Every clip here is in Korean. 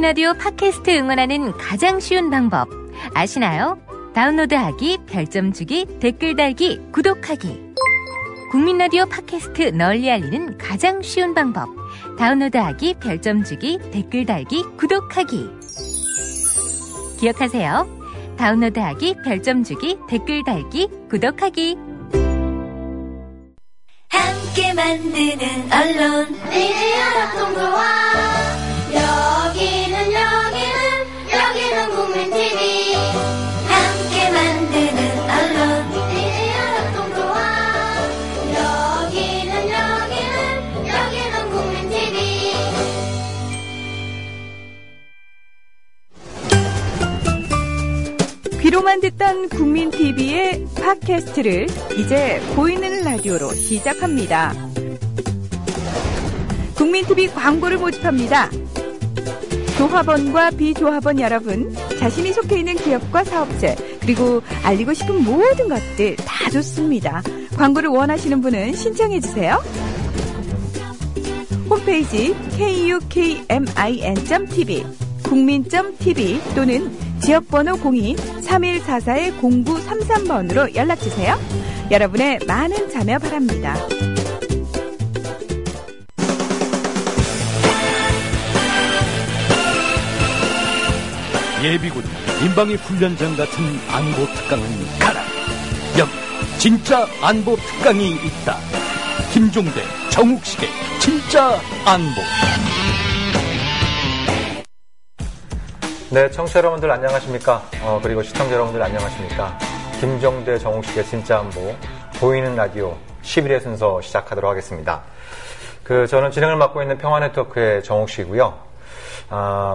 국민라디오 팟캐스트 응원하는 가장 쉬운 방법 아시나요? 다운로드하기, 별점 주기, 댓글 달기, 구독하기. 국민라디오 팟캐스트 널리 알리는 가장 쉬운 방법 다운로드하기, 별점 주기, 댓글 달기, 구독하기. 기억하세요. 다운로드하기, 별점 주기, 댓글 달기, 구독하기. 함께 만드는 언론 미디어 동서와 여기는 국민TV 함께 만드는 언론 미디어 동서와 여기는 국민TV. 귀로만 듣던 국민TV의 팟캐스트를 이제 보이는 라디오로 시작합니다. 국민TV 광고를 모집합니다. 조합원과 비조합원 여러분, 자신이 속해 있는 기업과 사업체, 그리고 알리고 싶은 모든 것들 다 좋습니다. 광고를 원하시는 분은 신청해주세요. 홈페이지 kukmin.tv, 국민.tv 또는 지역번호 02-3144-0933번으로 연락주세요. 여러분의 많은 참여 바랍니다. 예비군, 민방위 훈련장 같은 안보 특강은 가라. 여기 진짜 안보 특강이 있다. 김종대, 정욱식의 진짜 안보. 네, 청취자 여러분들 안녕하십니까? 그리고 시청자 여러분들 안녕하십니까? 김종대, 정욱식의 진짜 안보 보이는 라디오 11회 순서 시작하도록 하겠습니다. 저는 진행을 맡고 있는 평화네트워크의 정욱식이고요.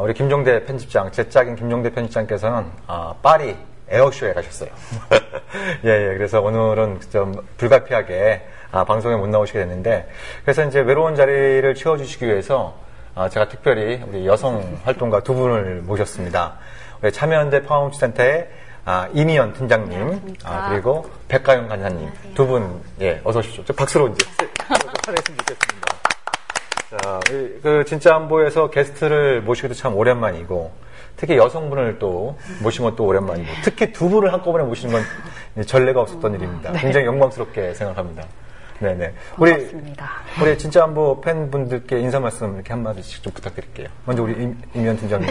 우리 김종대 편집장, 제 짝인 김종대 편집장께서는 파리 에어쇼에 가셨어요. 예, 그래서 오늘은 좀 불가피하게 방송에 못 나오시게 됐는데, 그래서 이제 외로운 자리를 채워주시기 위해서 제가 특별히 우리 여성 활동가 두 분을 모셨습니다. 우리 참여연대 평화홍치센터의 이미연 팀장님, 그리고 백가영 간사님 두 분, 예, 어서 오십시오. 박수로 이제 찾아했으면 좋겠습니다. 자, 진짜 안보에서 게스트를 모시기도 참 오랜만이고, 특히 여성분을 또 모시면 또 오랜만이고, 특히 두 분을 한꺼번에 모시는 건 전례가 없었던 일입니다. 네. 굉장히 영광스럽게 생각합니다. 네네. 반갑습니다. 우리 진짜 안보 팬분들께 인사 말씀 이렇게 한마디씩 좀 부탁드릴게요. 먼저 우리 이미연 팀장님.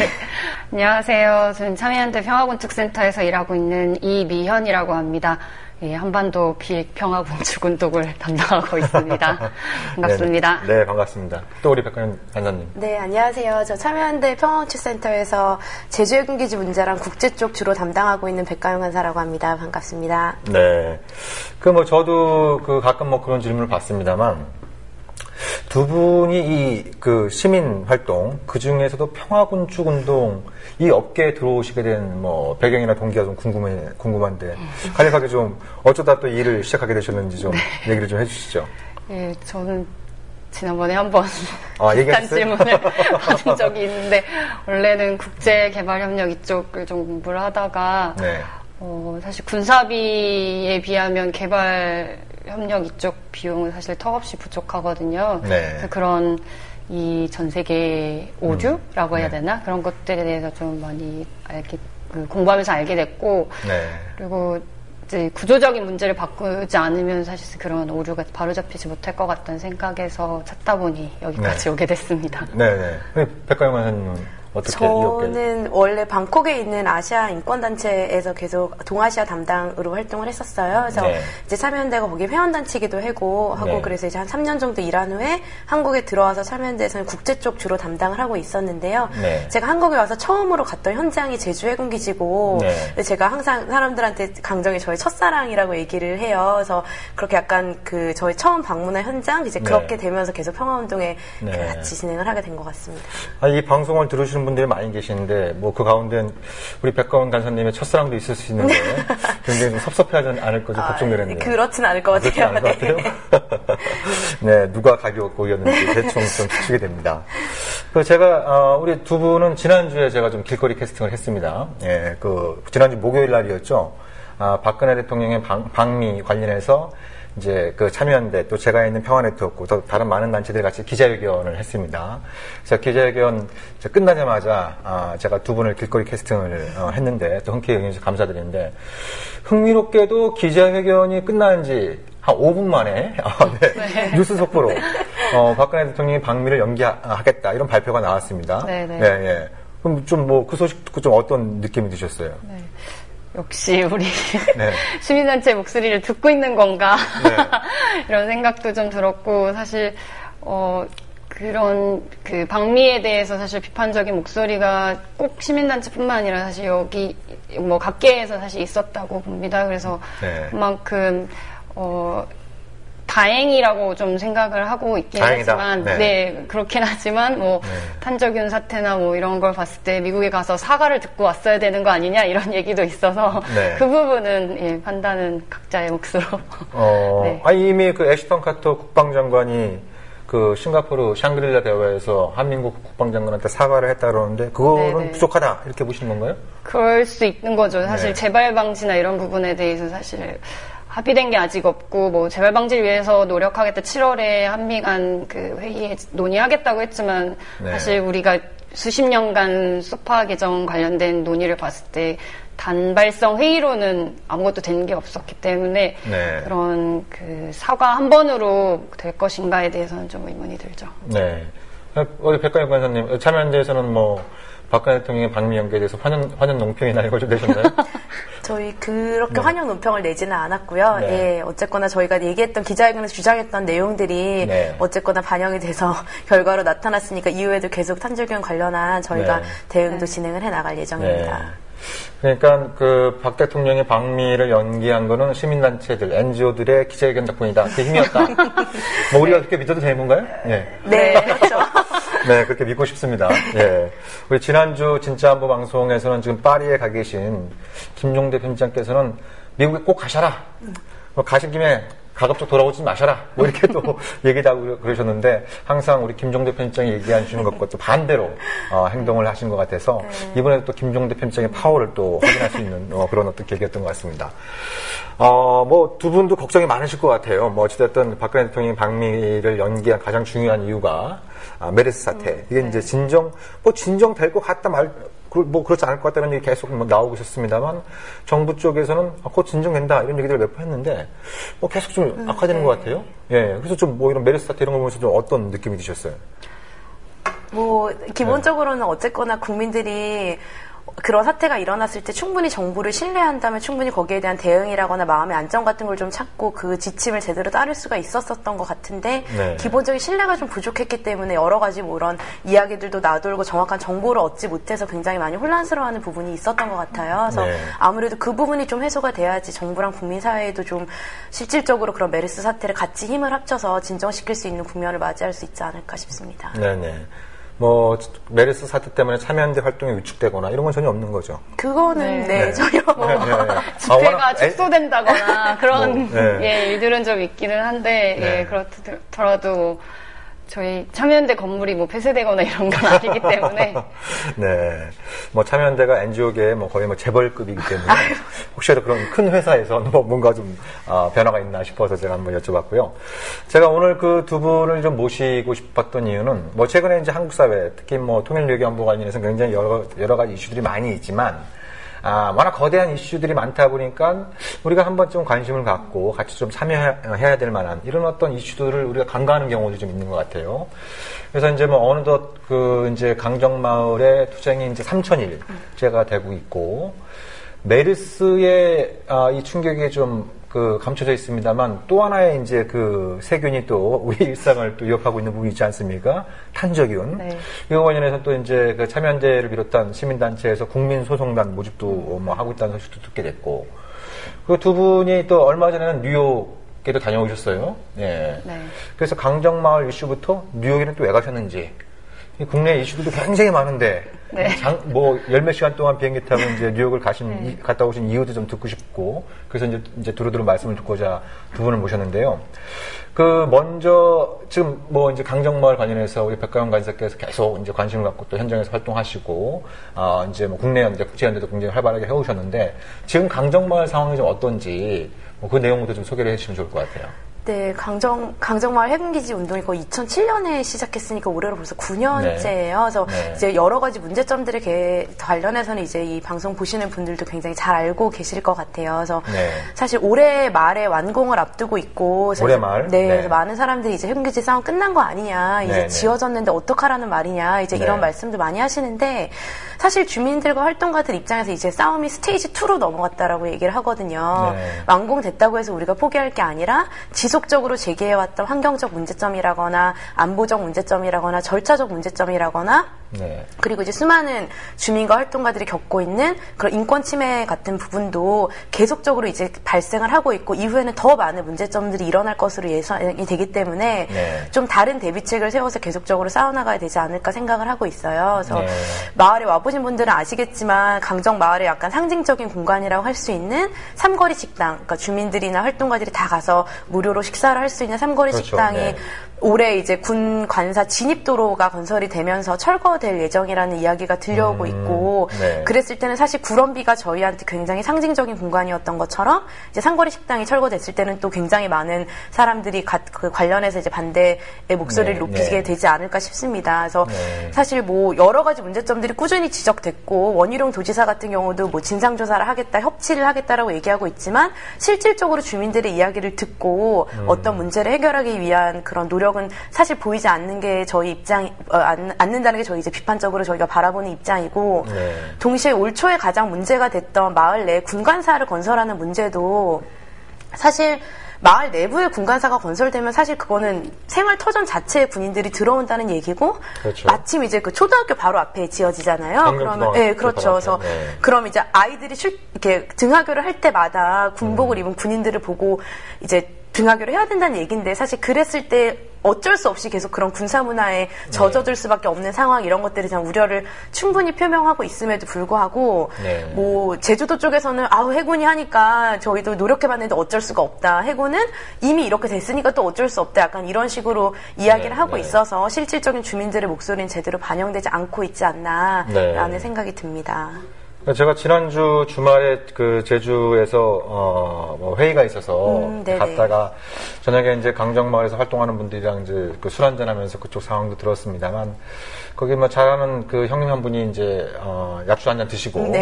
안녕하세요. 저는 참여연대 평화군축센터에서 일하고 있는 이미현이라고 합니다. 예, 한반도 비평화군축운동을 담당하고 있습니다. 반갑습니다. 네, 반갑습니다. 또 우리 백가영 간사님. 네, 안녕하세요. 저 참여연대 평화군축센터에서 제주해군기지 문제랑 국제 쪽 주로 담당하고 있는 백가영 간사라고 합니다. 반갑습니다. 네. 저도 가끔 그런 질문을 받습니다만, 두 분이 시민 활동, 그 중에서도 평화군축 운동, 이 업계에 들어오시게 된 배경이나 동기가 좀 궁금한데, 간략하게 좀 어쩌다 또 이 일을 시작하게 되셨는지 좀 얘기를 좀 해주시죠. 예, 저는 지난번에 한번 비슷한 질문을 받은 적이 있는데, 원래는 국제개발협력 이쪽을 좀 공부를 하다가, 네. 사실 군사비에 비하면 개발협력 이쪽 비용은 사실 턱없이 부족하거든요. 네. 그래서 그런 이 전 세계 오류라고 해야 되나? 그런 것들에 대해서 좀 많이 공부하면서 알게 됐고, 네. 그리고 이제 구조적인 문제를 바꾸지 않으면 사실 그런 오류가 바로잡히지 못할 것 같다는 생각에서 찾다 보니 여기까지 오게 됐습니다. 네네. 백가영 간사님은 어떻게 저는 원래 방콕에 있는 아시아 인권단체에서 계속 동아시아 담당으로 활동을 했었어요. 그래서 이제 참여연대가 거기 회원단체이기도 하고 그래서 이제 한 3년 정도 일한 후에 한국에 들어와서 참여연대에서는 국제 쪽 주로 담당을 하고 있었는데요. 제가 한국에 와서 처음으로 갔던 현장이 제주 해군기지고 제가 항상 사람들한테 강정이 저의 첫사랑이라고 얘기를 해요. 그래서 그렇게 약간 저희 처음 방문한 현장 이제 그렇게 되면서 계속 평화운동에 같이 진행을 하게 된 것 같습니다. 이 방송을 들으시는 분들이 많이 계시는데 그 가운데 우리 백가원 간사님의 첫사랑도 있을 수 있는데 굉장히 좀 섭섭해하지 않을까 좀 걱정되는데. 그렇진 않을 것 같아요. 그렇진 않을 것 같아요. 네, 누가 가격고였는지 대충 좀 추측이 됩니다. 제가 우리 두 분은 지난주에 제가 좀 길거리 캐스팅을 했습니다. 예, 지난주 목요일 날이었죠. 박근혜 대통령의 방미 관련해서 이제 그 참여연대 또 제가 있는 평화네트워크 또 다른 많은 단체들 같이 기자회견을 했습니다. 그래서 기자회견 끝나자마자 제가 두 분을 길거리 캐스팅을 했는데 또 흔쾌히 응해주셔서 감사드리는데 흥미롭게도 기자회견이 끝난 지 한 5분 만에 네. 뉴스 속보로 박근혜 대통령이 방미를 연기하겠다 이런 발표가 나왔습니다. 네네. 예, 예. 그럼 좀 뭐 그 소식 듣고 좀 어떤 느낌이 드셨어요? 네. 역시 우리 네. 시민단체 목소리를 듣고 있는 건가 네. 이런 생각도 좀 들었고 사실 그런 그 방미에 대해서 사실 비판적인 목소리가 꼭 시민단체뿐만 아니라 사실 여기 뭐 각계에서 사실 있었다고 봅니다. 그래서 네. 그만큼 다행이라고 좀 생각을 하고 있긴 다행이다. 하지만, 네. 네, 그렇긴 하지만, 뭐, 네. 탄저균 사태나 뭐 이런 걸 봤을 때 미국에 가서 사과를 듣고 왔어야 되는 거 아니냐 이런 얘기도 있어서, 네. 그 부분은, 예, 판단은 각자의 몫으로. 네. 이미 그 애슈턴 카터 국방장관이 그 싱가포르 샹그릴라 대화에서 한민국 국방장관한테 사과를 했다 그러는데, 그거는 네네. 부족하다, 이렇게 보시는 건가요? 그럴 수 있는 거죠. 사실 네. 재발 방지나 이런 부분에 대해서 사실 합의된 게 아직 없고, 뭐 재발 방지를 위해서 노력하겠다. 7월에 한미 간 그 회의에 논의하겠다고 했지만, 네. 사실 우리가 수십 년간 소파 개정 관련된 논의를 봤을 때 단발성 회의로는 아무것도 된 게 없었기 때문에 네. 그런 그 사과 한 번으로 될 것인가에 대해서는 좀 의문이 들죠. 네. 우리 백가영 관사님, 참여연대에서는 뭐, 박근혜 대통령의 방미 연기에 대해서 환영 논평이나 이걸 좀 내셨나요? 저희 그렇게 네. 환영 논평을 내지는 않았고요. 네. 예, 어쨌거나 저희가 얘기했던 기자회견에서 주장했던 내용들이 네. 어쨌거나 반영이 돼서 결과로 나타났으니까 이후에도 계속 탄저균 관련한 저희가 네. 대응도 진행을 해 나갈 예정입니다. 네. 그러니까 그 박 대통령의 방미를 연기한 거는 시민단체들, NGO들의 기자회견 덕분이다. 그게 힘이었다. 뭐 우리가 그렇게 믿어도 되는 건가요? 네. 네, 그렇죠. 네, 그렇게 믿고 싶습니다. 예. 우리 지난주 진짜 안보 방송에서는 지금 파리에 가 계신 김종대 편집장께서는 미국에 꼭 가셔라. 뭐 가신 김에 가급적 돌아오지 마셔라. 뭐 이렇게 또 얘기도 하고 그러셨는데 항상 우리 김종대 편집장이 얘기해 주시는 것과 또 반대로 행동을 하신 것 같아서 이번에도 또 김종대 편집장의 파워를 또 확인할 수 있는 그런 어떤 계기였던 것 같습니다. 뭐 두 분도 걱정이 많으실 것 같아요. 뭐 어찌됐든 박근혜 대통령이 방미를 연기한 가장 중요한 이유가 메르스 사태. 이게 이제 진정될 것 같다 뭐 그렇지 않을 것 같다는 얘기 계속 나오고 있었습니다만 정부 쪽에서는 곧 진정된다 이런 얘기들을 몇 번 했는데 뭐 계속 좀 악화되는 것 같아요. 예, 그래서 좀 뭐 이런 메르스 사태 이런 거 보면서 좀 어떤 느낌이 드셨어요? 뭐 기본적으로는 어쨌거나 국민들이 그런 사태가 일어났을 때 충분히 정부를 신뢰한다면 충분히 거기에 대한 대응이라거나 마음의 안정 같은 걸 좀 찾고 그 지침을 제대로 따를 수가 있었던 것 같은데 네. 기본적인 신뢰가 좀 부족했기 때문에 여러 가지 뭐 이런 이야기들도 나돌고 정확한 정보를 얻지 못해서 굉장히 많이 혼란스러워하는 부분이 있었던 것 같아요. 그래서 네. 아무래도 그 부분이 좀 해소가 돼야지 정부랑 국민사회에도 좀 실질적으로 그런 메르스 사태를 같이 힘을 합쳐서 진정시킬 수 있는 국면을 맞이할 수 있지 않을까 싶습니다. 네네. 뭐 메르스 사태 때문에 참여연대 활동이 위축되거나 이런 건 전혀 없는 거죠. 그거는 네. 전혀 집회가 축소된다거나 그런 네. 예, 일들은 좀 있기는 한데 네. 예, 그렇더라도 저희 참여연대 건물이 뭐 폐쇄되거나 이런 건 아니기 때문에 네. 뭐 참여연대가 NGO계의 뭐 거의 뭐 재벌급이기 때문에 혹시라도 그런 큰 회사에서 뭐 뭔가 좀 변화가 있나 싶어서 제가 한번 여쭤봤고요. 제가 오늘 그 두 분을 좀 모시고 싶었던 이유는 뭐 최근에 이제 한국 사회 특히 뭐 통일외교안보 관련해서 굉장히 여러 가지 이슈들이 많이 있지만 워낙 거대한 이슈들이 많다 보니까 우리가 한 번쯤 관심을 갖고 같이 좀 참여해야 될 만한 이런 어떤 이슈들을 우리가 간과하는 경우도 좀 있는 것 같아요. 그래서 이제 뭐 어느덧 그 이제 강정마을의 투쟁이 이제 3,000일째가 되고 있고 메르스의 이 충격이 좀 그 감춰져 있습니다만 또 하나의 이제 그 세균이 또 우리 일상을 또 위협하고 있는 부분이 있지 않습니까? 탄저균. 네. 이거 관련해서 또 이제 그 참여연대를 비롯한 시민단체에서 국민소송단 모집도 뭐 하고 있다는 소식도 듣게 됐고 그 두 분이 또 얼마 전에는 뉴욕에도 다녀오셨어요. 예. 네. 그래서 강정마을 이슈부터 뉴욕에는 또 왜 가셨는지 국내 이슈들도 굉장히 많은데 네. 뭐 열몇 시간 동안 비행기 타고 이제 뉴욕을 갔다 오신 이유도 좀 듣고 싶고 그래서 이제 두루두루 말씀을 듣고자 두 분을 모셨는데요. 그 먼저 지금 뭐 이제 강정마을 관련해서 우리 백가영 간사께서 계속 이제 관심을 갖고 또 현장에서 활동하시고 이제 뭐 국내 연대, 국제 연대도 굉장히 활발하게 해오셨는데 지금 강정마을 상황이 좀 어떤지 뭐 그 내용부터 좀 소개를 해주시면 좋을 것 같아요. 네, 강정마을 해군기지 운동이 거의 2007년에 시작했으니까 올해로 벌써 9년째예요. 그래서 이제 여러 가지 문제점들에 관련해서는 이제 이 방송 보시는 분들도 굉장히 잘 알고 계실 것 같아요. 그래서 사실 올해 말에 완공을 앞두고 있고, 올해 말? 네, 그래서 많은 사람들이 이제 해군기지 싸움 끝난 거 아니냐, 이제 지어졌는데 어떡하라는 말이냐, 이제 이런 말씀도 많이 하시는데, 사실 주민들과 활동가들 입장에서 이제 싸움이 스테이지 2로 넘어갔다라고 얘기를 하거든요. 완공됐다고 해서 우리가 포기할 게 아니라 지속적으로 제기해왔던 환경적 문제점이라거나 안보적 문제점이라거나 절차적 문제점이라거나 그리고 이제 수많은 주민과 활동가들이 겪고 있는 그런 인권 침해 같은 부분도 계속적으로 이제 발생을 하고 있고 이후에는 더 많은 문제점들이 일어날 것으로 예상이 되기 때문에 좀 다른 대비책을 세워서 계속적으로 싸워나가야 되지 않을까 생각을 하고 있어요. 그래서 마을에 와보신 분들은 아시겠지만 강정 마을의 약간 상징적인 공간이라고 할 수 있는 삼거리 식당, 그러니까 주민들이나 활동가들이 다 가서 무료로 식사를 할 수 있는 삼거리 식당이 올해 이제 군 관사 진입도로가 건설이 되면서 철거될 예정이라는 이야기가 들려오고 있고 그랬을 때는 사실 구럼비가 저희한테 굉장히 상징적인 공간이었던 것처럼 이제 상거리 식당이 철거됐을 때는 또 굉장히 많은 사람들이 그 관련해서 이제 반대의 목소리를 높이게 되지 않을까 싶습니다. 그래서 사실 뭐 여러 가지 문제점들이 꾸준히 지적됐고 원희룡 도지사 같은 경우도 뭐 진상조사를 하겠다, 협치를 하겠다라고 얘기하고 있지만 실질적으로 주민들의 이야기를 듣고 어떤 문제를 해결하기 위한 그런 노력은 사실 보이지 않는 게 저희 입장, 않는다는 게 저희 이제 비판적으로 저희가 바라보는 입장이고, 동시에 올 초에 가장 문제가 됐던 마을 내 군관사를 건설하는 문제도 사실 마을 내부에 군관사가 건설되면 사실 그거는 생활터전 자체에 군인들이 들어온다는 얘기고, 마침 이제 그 초등학교 바로 앞에 지어지잖아요. 그러면, 그렇죠. 그래서 그럼 이제 아이들이 이렇게 등하교를 할 때마다 군복을 입은 군인들을 보고 이제 등하교를 해야 된다는 얘기인데 사실 그랬을 때 어쩔 수 없이 계속 그런 군사 문화에 젖어들 수밖에 없는 상황 이런 것들에 대한 우려를 충분히 표명하고 있음에도 불구하고 뭐 제주도 쪽에서는 아우 해군이 하니까 저희도 노력해봤는데 어쩔 수가 없다. 해군은 이미 이렇게 됐으니까 또 어쩔 수 없다. 약간 이런 식으로 이야기를 하고 있어서 실질적인 주민들의 목소리는 제대로 반영되지 않고 있지 않나라는 생각이 듭니다. 제가 지난주 주말에 그 제주에서 뭐 회의가 있어서 갔다가 저녁에 이제 강정마을에서 활동하는 분들이랑 이제 그 술 한잔 하면서 그쪽 상황도 들었습니다만 거기 뭐 잘하는 그 형님 한 분이 이제 약주 한잔 드시고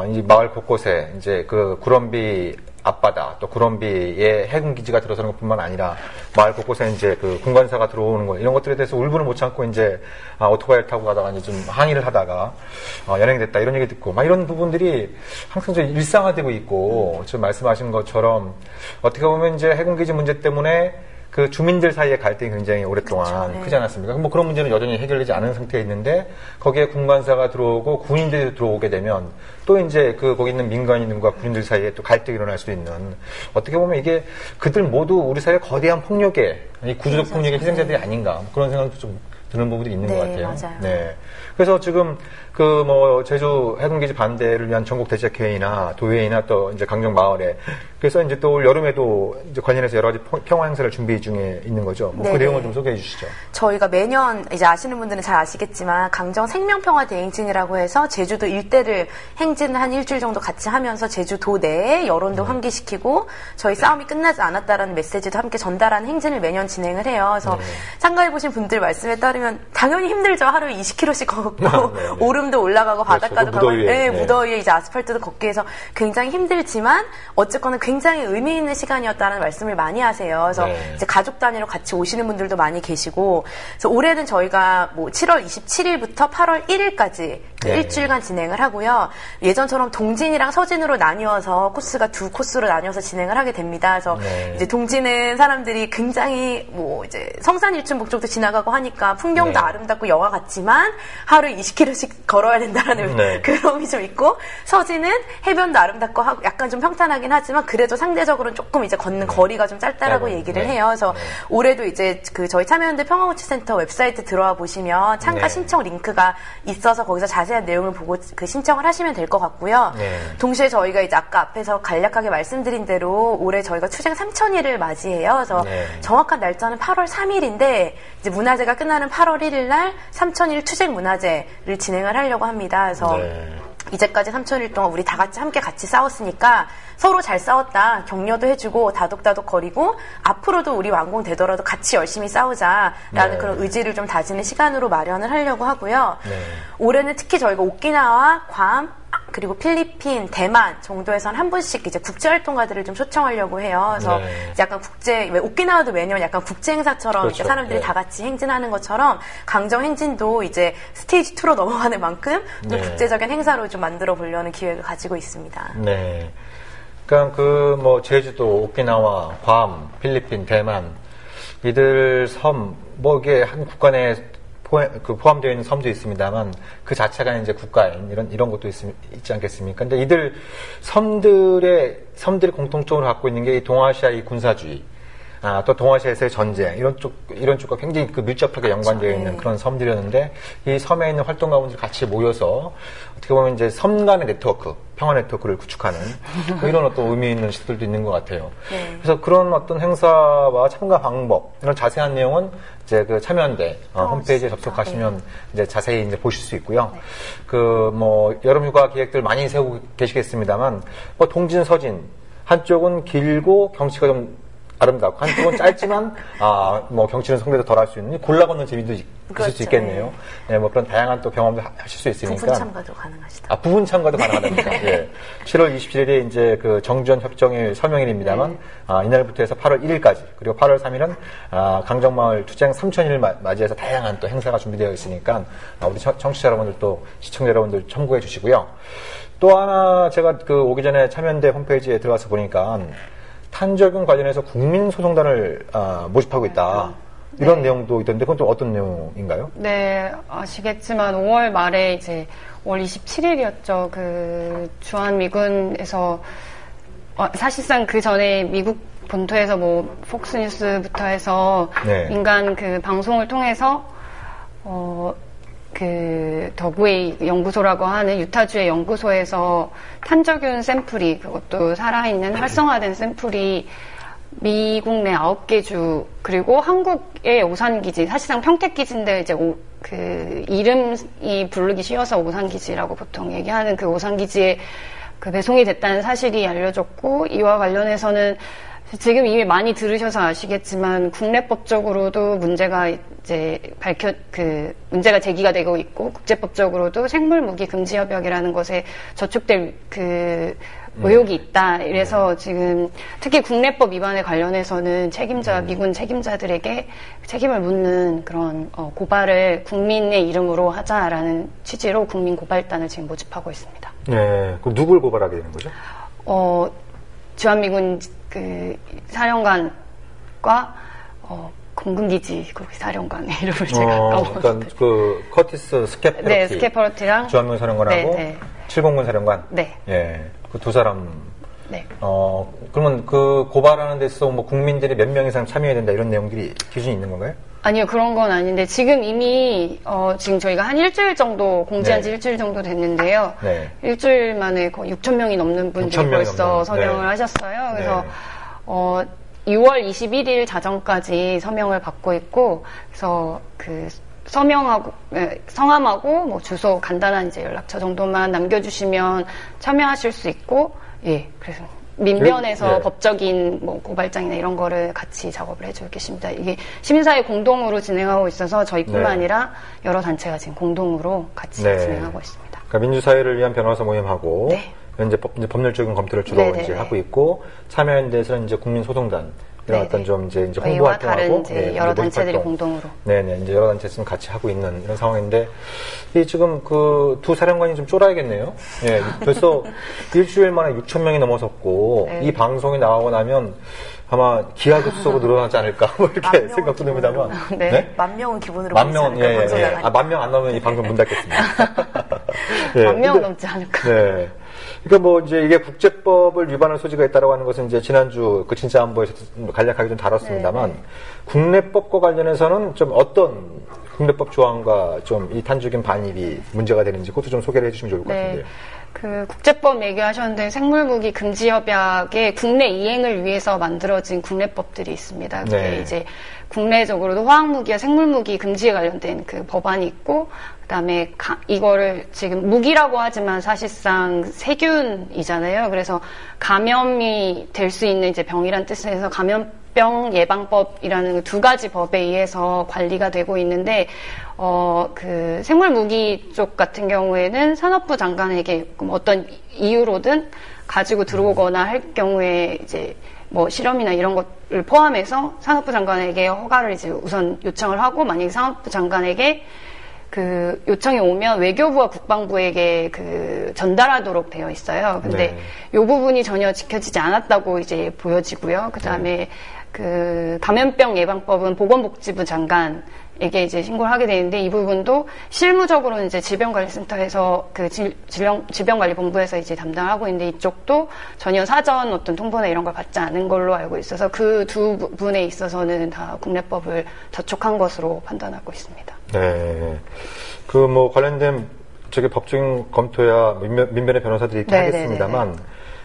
이 마을 곳곳에 이제 그 구럼비 앞바다 또 구럼비에 해군 기지가 들어서는 것뿐만 아니라 마을 곳곳에 이제 그 군관사가 들어오는 거 이런 것들에 대해서 울분을 못 참고 이제 오토바이를 타고 가다가 이제 좀 항의를 하다가 연행됐다 이런 얘기 듣고 막 이런 부분들이 항상 좀 일상화되고 있고 지금 말씀하신 것처럼 어떻게 보면 이제 해군 기지 문제 때문에 그 주민들 사이의 갈등이 굉장히 오랫동안 크지 않았습니까? 뭐 그런 문제는 여전히 해결되지 않은 상태에 있는데 거기에 군관사가 들어오고 군인들이 들어오게 되면 또 이제 그 거기 있는 민간인들과 군인들 사이에 또 갈등이 일어날 수 있는 어떻게 보면 이게 그들 모두 우리 사회의 거대한 폭력의 이 구조적 폭력의 희생자들이 아닌가 그런 생각도 좀 드는 부분들이 있는 것 같아요. 맞아요. 그래서 지금 그 뭐 제주 해군기지 반대를 위한 전국 대책회의나 도회의나 또 이제 강정 마을에 그래서 이제 또 올 여름에도 이제 관련해서 여러 가지 평화 행사를 준비 중에 있는 거죠. 뭐 그 내용을 좀 소개해 주시죠. 저희가 매년 이제 아시는 분들은 잘 아시겠지만 강정 생명평화 대행진이라고 해서 제주도 일대를 행진 한 일주일 정도 같이 하면서 제주도 내에 여론도 환기시키고 저희 싸움이 끝나지 않았다라는 메시지도 함께 전달하는 행진을 매년 진행을 해요. 그래서 참가해 보신 분들 말씀에 따르면 당연히 힘들죠. 하루에 20km씩 걷고 오름도 올라가고 바닷가도 가고 무더위에 이제 아스팔트도 걷기 위해서 굉장히 힘들지만 어쨌거나 굉장히 의미 있는 시간이었다는 말씀을 많이 하세요. 그래서 이제 가족 단위로 같이 오시는 분들도 많이 계시고 그래서 올해는 저희가 뭐 7월 27일부터 8월 1일까지 그 일주일간 진행을 하고요. 예전처럼 동진이랑 서진으로 나뉘어서 코스가 두 코스로 나뉘어서 진행을 하게 됩니다. 그래서 이제 동진은 사람들이 굉장히 뭐 이제 성산일춘 목적도 지나가고 하니까 풍경도 아름답고 영화 같지만 하루에 20km씩 걸어야 된다는 그런 좀 있고 서진은 해변도 아름답고 하고 약간 좀 평탄하긴 하지만 그래도 상대적으로는 조금 이제 걷는 거리가 좀 짧다라고 얘기를 해요. 그래서 올해도 이제 그 저희 참여연대 평화고치센터 웹사이트 들어와 보시면 참가 신청 링크가 있어서 거기서 자세한 내용을 보고 그 신청을 하시면 될 것 같고요. 동시에 저희가 이제 아까 앞에서 간략하게 말씀드린 대로 올해 저희가 투쟁 3000일을 맞이해요. 그래서 정확한 날짜는 8월 3일인데 이제 문화제가 끝나는 8월 1일 날 3000일 투쟁 문화제를 진행을 하려고 합니다. 그래서 이제까지 3,000일 동안 우리 다 같이 함께 같이 싸웠으니까 서로 잘 싸웠다 격려도 해주고 다독다독 거리고 앞으로도 우리 완공 되더라도 같이 열심히 싸우자라는 그런 의지를 좀 다지는 시간으로 마련을 하려고 하고요. 올해는 특히 저희가 오키나와 괌 그리고 필리핀, 대만 정도에선 한 분씩 이제 국제활동가들을 좀 초청하려고 해요. 그래서 약간 왜 오키나와도 매년 약간 국제 행사처럼 그렇죠. 이렇게 사람들이 다 같이 행진하는 것처럼 강정 행진도 이제 스테이지 2로 넘어가는 만큼 좀 국제적인 행사로 좀 만들어 보려는 기획을 가지고 있습니다. 네. 그러니까 뭐 제주도, 오키나와, 괌, 필리핀, 대만 이들 섬 뭐 이게 한 국가 내에 포함되어 있는 섬도 있습니다만 그 자체가 이제 국가인 이런 것도 있지 않겠습니까? 근데 이들 섬들이 공통적으로 갖고 있는 게 이 동아시아의 군사주의, 또 동아시아에서의 전쟁 이런 쪽과 굉장히 밀접하게 연관되어 있는 그런 섬들이었는데 이 섬에 있는 활동가분들이 같이 모여서 어떻게 보면 이제 섬 간의 네트워크, 평화 네트워크를 구축하는 이런 어떤 의미 있는 시도들도 있는 것 같아요. 그래서 그런 어떤 행사와 참가 방법 이런 자세한 내용은 이제 그 참여연대 홈페이지에 접속하시면 이제 자세히 이제 보실 수 있고요. 뭐 여름휴가 계획들 많이 세우고 계시겠습니다만 뭐 동진서진 한쪽은 길고 경치가 좀 아름답고 한쪽은 짧지만 뭐 경치는 성대도 덜 할 수 있는 골라 걷는 재미도 있을 수 있겠네요. 네, 뭐 그런 다양한 또 경험도 하실 수 있으니까. 부분 참가도 가능하시다. 부분 참가도 가능하답니다. 예. 7월 27일에 이제 그 정전 협정일 서명일입니다만 이날부터 해서 8월 1일까지 그리고 8월 3일은 강정마을 투쟁 3,000일을 맞이해서 다양한 또 행사가 준비되어 있으니까 우리 청취자 여러분들 또 시청자 여러분들 참고해 주시고요. 또 하나 제가 오기 전에 참여연대 홈페이지에 들어가서 보니까 탄저균 관련해서 국민소송단을 모집하고 있다. 이런 내용도 있던데 그건 또 어떤 내용인가요? 네, 아시겠지만 5월 말에 이제 5월 27일이었죠. 그 주한미군에서 사실상 그 전에 미국 본토에서 뭐 폭스뉴스부터 해서 민간 그 방송을 통해서 그 더구웨이 연구소라고 하는 유타주의 연구소에서 탄저균 샘플이 그것도 살아있는 활성화된 샘플이 미국 내 9개 주 그리고 한국의 오산기지 사실상 평택기지인데 이제 그 이름이 부르기 쉬워서 오산기지라고 보통 얘기하는 그 오산기지에 그 배송이 됐다는 사실이 알려졌고 이와 관련해서는 지금 이미 많이 들으셔서 아시겠지만 국내법적으로도 문제가 이제 문제가 제기가 되고 있고 국제법적으로도 생물무기 금지 협약이라는 것에 저촉될 그 의혹이 있다. 이래서 지금 특히 국내법 위반에 관련해서는 미군 책임자들에게 책임을 묻는 그런 고발을 국민의 이름으로 하자라는 취지로 국민고발단을 지금 모집하고 있습니다. 네, 그럼 누굴 고발하게 되는 거죠? 주한미군 그 사령관과 공군기지 거기 사령관의 이름을 제가 까먹었는데. 그러니까 그 커티스 스케퍼러티. 네, 스케퍼러티랑 주한미군 사령관하고 7공군 사령관. 네. 예, 그 두 사람. 네. 그러면 그 고발하는 데서 뭐 국민들이 몇 명 이상 참여해야 된다 이런 내용들이 기준이 있는 건가요? 아니요, 그런 건 아닌데 지금 이미 지금 저희가 한 일주일 정도 공지한 지 일주일 정도 됐는데요. 일주일 만에 거의 6,000명이 넘는 분들이 벌써 서명을 하셨어요. 그래서 6월 21일 자정까지 서명을 받고 있고, 그래서 그 성함하고 뭐 주소 간단한 이제 연락처 정도만 남겨주시면 참여하실 수 있고, 그래서 민변에서 법적인 뭐 고발장이나 이런 거를 같이 작업을 해주고 계십니다. 이게 시민사회 공동으로 진행하고 있어서 저희뿐만 아니라 여러 단체가 지금 공동으로 같이 진행하고 있습니다. 그러니까 민주사회를 위한 변호사 모임하고 현재 법률적인 검토를 주로 이제 하고 있고 참여연대에서는 이제 국민소송단 이런 어떤 좀 이제 홍보 활동하고 다른 이제 여러 단체들이 공동으로 이제 여러 단체에서 같이 하고 있는 이런 상황인데 이 지금 그 두 사령관이 좀 쫄아야겠네요. 벌써 일주일 만에 6,000명이 넘어섰고 이 방송이 나오고 나면 아마 기하급수로 늘어나지 않을까 뭐 이렇게 생각도 듭니다만. 만 명은 기본으로 10,000명, 10,000명 안 나오면 이 방송 문 닫겠습니다. 10,000명 넘지 않을까. 그러니까 뭐 이제 이게 국제법을 위반할 소지가 있다라고 하는 것은 이제 지난주 그 진짜 안보에서 간략하게 좀 다뤘습니다만 국내법과 관련해서는 좀 어떤 국내법 조항과 좀 이 탄저균 반입이 문제가 되는지 그것도 좀 소개를 해주시면 좋을 것 같은데요. 그 국제법 얘기하셨는데 생물무기 금지 협약의 국내 이행을 위해서 만들어진 국내법들이 있습니다. 그게 네. 이제 국내적으로도 화학무기와 생물무기 금지에 관련된 그 법안이 있고, 그다음에 이거를 지금 무기라고 하지만 사실상 세균이잖아요. 그래서 감염이 될 수 있는 이제 병이란 뜻에서 감염병 예방법이라는 두 가지 법에 의해서 관리가 되고 있는데, 그 생물무기 쪽 같은 경우에는 산업부 장관에게 어떤 이유로든 가지고 들어오거나 할 경우에 이제 뭐 실험이나 이런 것을 포함해서 산업부 장관에게 허가를 이제 우선 요청을 하고, 만약에 산업부 장관에게 그 요청이 오면 외교부와 국방부에게 그 전달하도록 되어 있어요. 근데 네. 이 부분이 전혀 지켜지지 않았다고 이제 보여지고요. 그 다음에 그 감염병 예방법은 보건복지부 장관에게 이제 신고를 하게 되는데, 이 부분도 실무적으로는 이제 질병관리센터에서 그 질병관리본부에서 이제 담당을 하고 있는데, 이쪽도 전혀 사전 어떤 통보나 이런 걸 받지 않은 걸로 알고 있어서 그 두 부분에 있어서는 다 국내법을 저촉한 것으로 판단하고 있습니다. 네. 그 뭐 관련된 저기 법적인 검토야 민변의 변호사들이 있긴 하겠습니다만,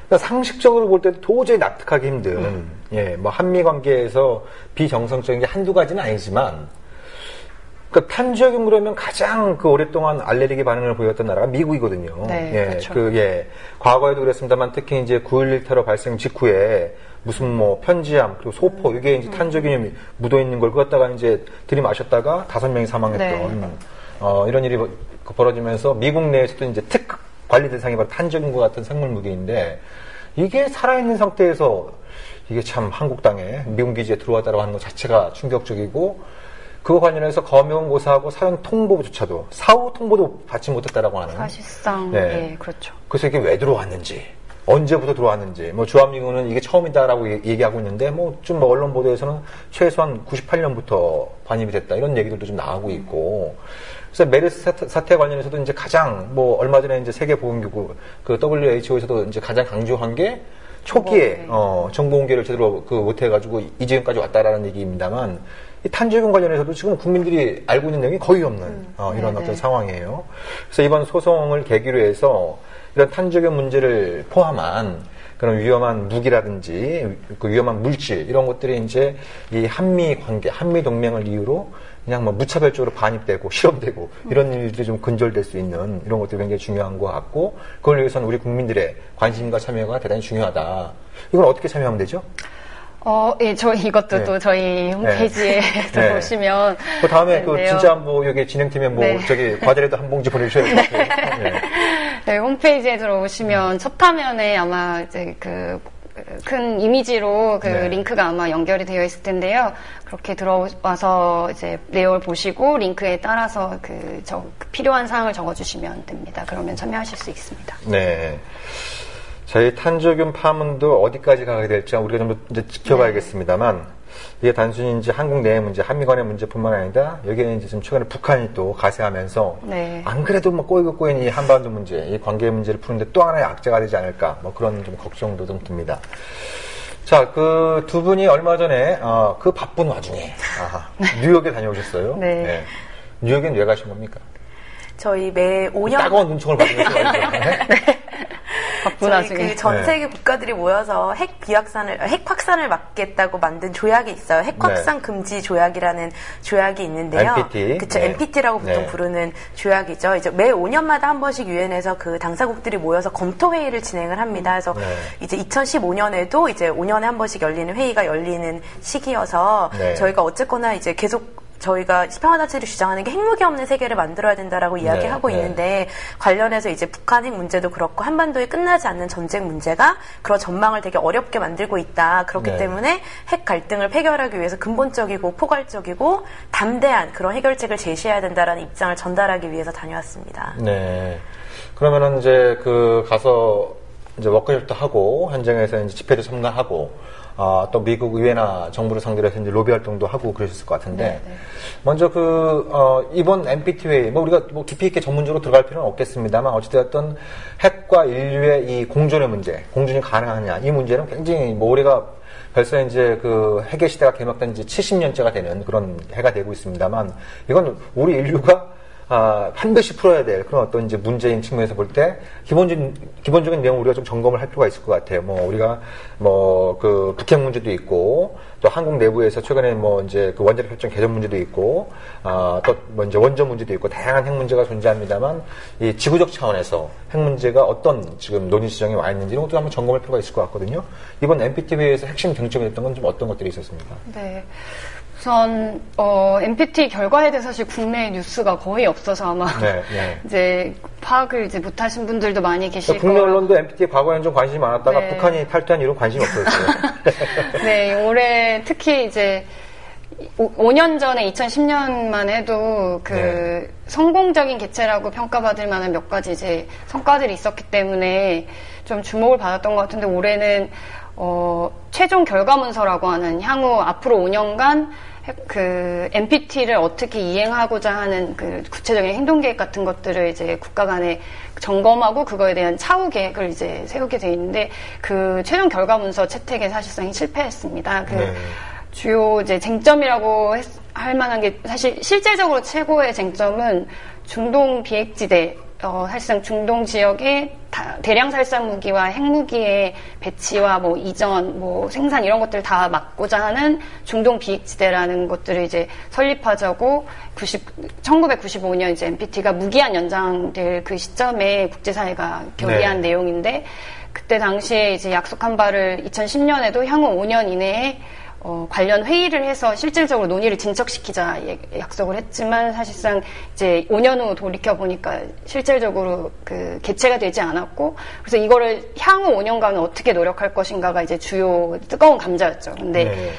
그러니까 상식적으로 볼 때도 도저히 납득하기 힘든, 예, 뭐 한미 관계에서 비정상적인 게 한두 가지는 아니지만, 그러니까 탄저균 그러면 가장 그 오랫동안 알레르기 반응을 보였던 나라가 미국이거든요. 네, 예, 그렇죠. 과거에도 그랬습니다만 특히 이제 9.11 테러 발생 직후에 무슨 뭐 편지암 그리고 소포 이게 이제 탄저균이 묻어 있는 걸 그었다가 이제 들이마셨다가 5명이 사망했던 이런 일이 벌어지면서 미국 내에서도 이제 특급 관리 대상이 바로 탄저균과 같은 생물 무기인데, 이게 살아있는 상태에서 이게 참 한국 땅에 미군 기지에 들어왔다고 하는 것 자체가 충격적이고, 그거 관련해서 검용고사하고 사용 통보조차도 사후 통보도 받지 못했다라고 하는. 사실상 네. 예, 그렇죠. 그래서 이게 왜 들어왔는지, 언제부터 들어왔는지, 뭐 주한미군은 이게 처음이다라고 얘기하고 있는데, 뭐 좀 언론 보도에서는 최소한 98년부터 반입이 됐다 이런 얘기들도 좀 나오고 있고. 그래서 메르스 사태 관련해서도 이제 가장 뭐 얼마 전에 이제 세계보건기구 그 WHO에서도 이제 가장 강조한 게 초기에 정보 공개를 제대로 못해가지고 이 지금까지 왔다라는 얘기입니다만, 이 탄저균 관련해서도 지금 국민들이 알고 있는 내용이 거의 없는 이런 어떤 상황이에요. 그래서 이번 소송을 계기로 해서 이런 탄저균 문제를 포함한 그런 위험한 무기라든지 그 위험한 물질 이런 것들이 이제 이 한미 관계, 한미 동맹을 이유로 그냥 뭐 무차별적으로 반입되고 실험되고 이런 일들이 좀 근절될 수 있는 이런 것들이 굉장히 중요한 것 같고, 그걸 위해서는 우리 국민들의 관심과 참여가 대단히 중요하다. 이걸 어떻게 참여하면 되죠? 예, 이것도 또 저희 홈페이지에 들어오시면. 그 다음에 진짜 뭐 여기 진행팀에 뭐 저기 과자라도 한 봉지 보내주셔야 될 것 같아요. 네, 홈페이지에 들어오시면 첫 화면에 아마 이제 큰 이미지로 링크가 아마 연결이 되어 있을 텐데요. 그렇게 들어와서 이제 내용을 보시고 링크에 따라서 필요한 사항을 적어주시면 됩니다. 그러면 참여하실 수 있습니다. 네. 저희 탄저균 파문도 어디까지 가게 될지 우리가 좀 이제 지켜봐야겠습니다만, 이게 단순히 이제 한국 내의 문제, 한미 간의 문제뿐만 아니라 여기에 이제 좀 최근에 북한이 또 가세하면서 안 그래도 뭐 꼬이고 이 한반도 문제, 이 관계 문제를 푸는데 또 하나의 악재가 되지 않을까, 뭐 그런 좀 걱정도 좀 듭니다. 자, 그 두 분이 얼마 전에 그 바쁜 와중에 뉴욕에 다녀오셨어요. 네. 뉴욕엔 왜 가신 겁니까? 저희 매 5년 따가운 눈총을 받으면서 저희 그 전 세계 국가들이 모여서 핵 확산을 막겠다고 만든 조약이 있어요. 핵 확산 금지 조약이라는 조약이 있는데요. NPT. 그렇죠. NPT라고 보통 부르는 조약이죠. 이제 매 5년마다 한 번씩 유엔에서 그 당사국들이 모여서 검토 회의를 진행을 합니다. 그래서 이제 2015년에도 이제 5년에 한 번씩 열리는 회의가 열리는 시기여서 저희가 어쨌거나 이제 계속 저희가 평화단체를 주장하는 게 핵무기 없는 세계를 만들어야 된다라고 이야기하고 있는데, 관련해서 이제 북한 핵 문제도 그렇고 한반도에 끝나지 않는 전쟁 문제가 그런 전망을 되게 어렵게 만들고 있다. 그렇기 때문에 핵 갈등을 해결하기 위해서 근본적이고 포괄적이고 담대한 그런 해결책을 제시해야 된다라는 입장을 전달하기 위해서 다녀왔습니다. 네. 그러면은 이제 가서 이제 워크숍도 하고 현장에서 이제 집회도 참가하고 또 미국 의회나 정부를 상대로 해서 이제 로비 활동도 하고 그러셨을 것 같은데, 먼저 이번 NPT 회의, 뭐 우리가 뭐 깊이 있게 전문적으로 들어갈 필요는 없겠습니다만, 어찌되었든 핵과 인류의 이 공존의 문제, 공존이 가능하느냐, 이 문제는 굉장히 뭐 우리가 벌써 이제 핵의 시대가 개막된 지 70년째가 되는 그런 해가 되고 있습니다만, 이건 우리 인류가 한 배씩 풀어야 될 그런 어떤 이제 문제인 측면에서 볼 때 기본적인 내용을 우리가 좀 점검을 할 필요가 있을 것 같아요. 우리가 그 북핵 문제도 있고 또 한국 내부에서 최근에 이제 그 원자력 협정 개정 문제도 있고 또 이제 원전 문제도 있고 다양한 핵 문제가 존재합니다만 이 지구적 차원에서 핵 문제가 어떤 지금 논의 지점에 와 있는지 이런 것도 한번 점검할 필요가 있을 것 같거든요. 이번 NPT 회의에서 핵심 쟁점이 됐던 건 좀 어떤 것들이 있었습니까? 네. 우선 NPT 결과에 대해 사실 국내 뉴스가 거의 없어서 아마 이제 파악을 이제 못하신 분들도 많이 계실 거예요. 국내 언론도 NPT에 과거에는 좀 관심이 많았다가 북한이 탈퇴한 이후로 관심이 없어졌어요. 네, 올해 특히 이제 5년 전에 2010년만 해도 성공적인 개최라고 평가받을 만한 몇 가지 이제 성과들이 있었기 때문에 좀 주목을 받았던 것 같은데 올해는 최종 결과문서라고 하는 향후 앞으로 5년간 그 NPT를 어떻게 이행하고자 하는 그 구체적인 행동 계획 같은 것들을 이제 국가 간에 점검하고 그거에 대한 차후 계획을 이제 세우게 돼 있는데 그 최종 결과문서 채택에 사실상 실패했습니다. 주요 이제 쟁점이라고 할 만한 게 사실 실질적으로 최고의 쟁점은 중동 비핵지대 사실상 중동 지역의 대량 살상 무기와 핵무기의 배치와 이전, 생산 이런 것들을 다 막고자 하는 중동 비핵지대라는 것들을 이제 설립하자고 1995년 이제 NPT가 무기한 연장될 그 시점에 국제사회가 결의한 내용인데 그때 당시에 이제 약속한 바를 2010년에도 향후 5년 이내에 관련 회의를 해서 실질적으로 논의를 진척시키자 약속을 했지만 사실상 이제 5년 후 돌이켜보니까 실질적으로 그 개최가 되지 않았고 그래서 이거를 향후 5년간은 어떻게 노력할 것인가가 이제 주요 뜨거운 감자였죠. 근데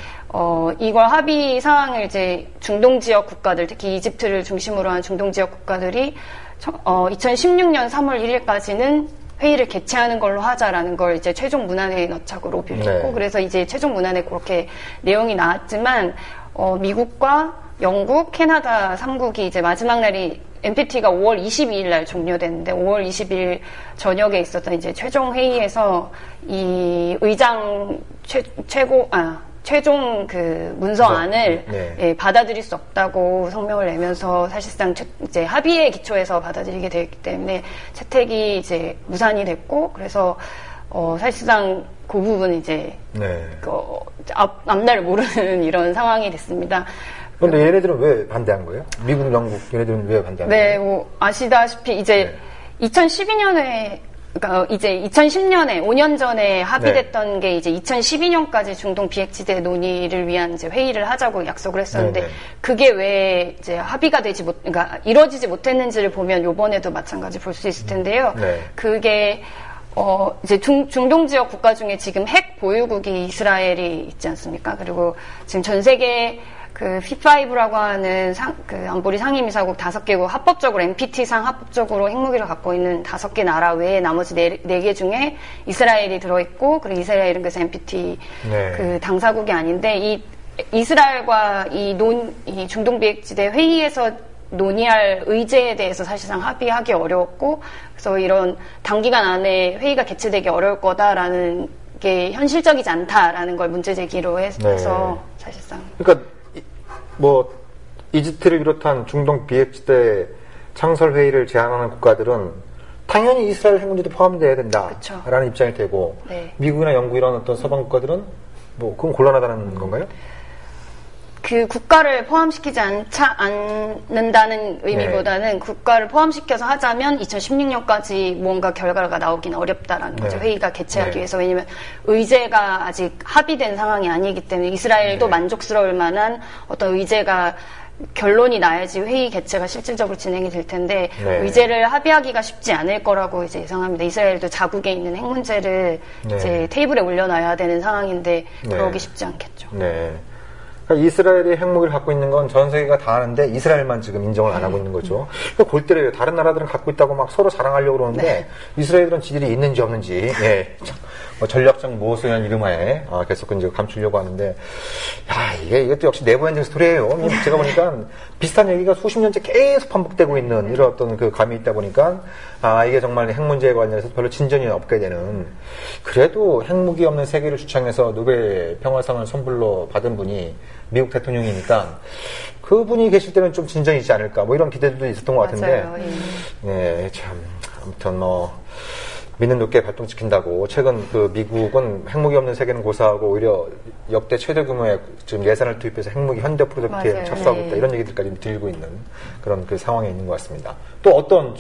이걸 합의 사항을 이제 중동 지역 국가들, 특히 이집트를 중심으로 한 중동 지역 국가들이 2016년 3월 1일까지는 회의를 개최하는 걸로 하자라는 걸 이제 최종 문안에 넣자고 로비를 했고 그래서 이제 최종 문안에 그렇게 내용이 나왔지만 미국과 영국, 캐나다 3국이 이제 마지막 날이 NPT가 5월 22일 날 종료됐는데 5월 20일 저녁에 있었던 이제 최종 회의에서 이 의장 최종 그 문서안을 받아들일 수 없다고 성명을 내면서 사실상 이제 합의의 기초에서 받아들이게 되었기 때문에 채택이 이제 무산이 됐고 그래서 사실상 그 부분 이제 앞날을 모르는 이런 상황이 됐습니다. 그런데 얘네들은 왜 반대한 거예요? 미국, 영국 얘네들은 왜 반대한 거예요? 아시다시피 이제 2012년에 그러니까 이제 2010년에 5년 전에 합의됐던 게 이제 2012년까지 중동 비핵지대 논의를 위한 이제 회의를 하자고 약속을 했었는데 그게 왜 이제 합의가 그러니까 이루어지지 못했는지를 보면 요번에도 마찬가지 볼 수 있을 텐데요. 그게 이제 중동 지역 국가 중에 지금 핵 보유국이 이스라엘이 있지 않습니까? 그리고 지금 전 세계 그 P5라고 하는 그 안보리 상임이사국 5개국 합법적으로 NPT상 합법적으로 핵무기를 갖고 있는 5개 나라 외에 나머지 4개 중에 이스라엘이 들어있고 그리고 이스라엘은 그래서 NPT 그 당사국이 아닌데 이 이스라엘과 이 중동 비핵지대 회의에서 논의할 의제에 대해서 사실상 합의하기 어려웠고 그래서 이런 단기간 안에 회의가 개최되기 어려울 거다라는 게 현실적이지 않다라는 걸 문제 제기로 해서 사실상 그러니까 이집트를 비롯한 중동 비핵지대 창설 회의를 제안하는 국가들은 당연히 이스라엘 핵 문제도 포함돼야 된다라는 입장일 테고 미국이나 영국 이런 어떤 서방 국가들은 그건 곤란하다는 건가요? 그 국가를 포함시키지 않는다는 의미보다는 국가를 포함시켜서 하자면 2016년까지 뭔가 결과가 나오긴 어렵다라는 거죠. 회의가 개최하기 위해서. 왜냐면 의제가 아직 합의된 상황이 아니기 때문에 이스라엘도 만족스러울 만한 어떤 의제가 결론이 나야지 회의 개최가 실질적으로 진행이 될 텐데 의제를 합의하기가 쉽지 않을 거라고 이제 예상합니다. 이스라엘도 자국에 있는 핵 문제를 이제 테이블에 올려놔야 되는 상황인데 그러기 쉽지 않겠죠. 이스라엘이 핵무기를 갖고 있는 건 전 세계가 다 아는데 이스라엘만 지금 인정을 안 하고 있는 거죠. 골 때려요. 다른 나라들은 갖고 있다고 막 서로 자랑하려고 그러는데 이스라엘은 지들이 있는지 없는지 전략적 모호성이라는 이름하에 계속 이제 감추려고 하는데 이것도 역시 내부엔딩 스토리예요. 제가 보니까 비슷한 얘기가 수십 년째 계속 반복되고 있는 이런 어떤 그 감이 있다 보니까 이게 정말 핵 문제에 관련해서 별로 진전이 없게 되는 그래도 핵무기 없는 세계를 주창해서 노벨 평화상을 선불로 받은 분이 미국 대통령이니까 그분이 계실 때는 좀 진전이 있지 않을까 뭐 이런 기대도 있었던 것 같은데 맞아요. 네, 참 아무튼 뭐 믿는 높게 발동시킨다고 최근 그 미국은 핵무기 없는 세계는 고사하고 오히려 역대 최대 규모의 지금 예산을 투입해서 핵무기 현대 프로젝트에 맞아요. 착수하고 있다 이런 얘기들까지 들리고 있는 그런 그 상황에 있는 것 같습니다. 또 어떤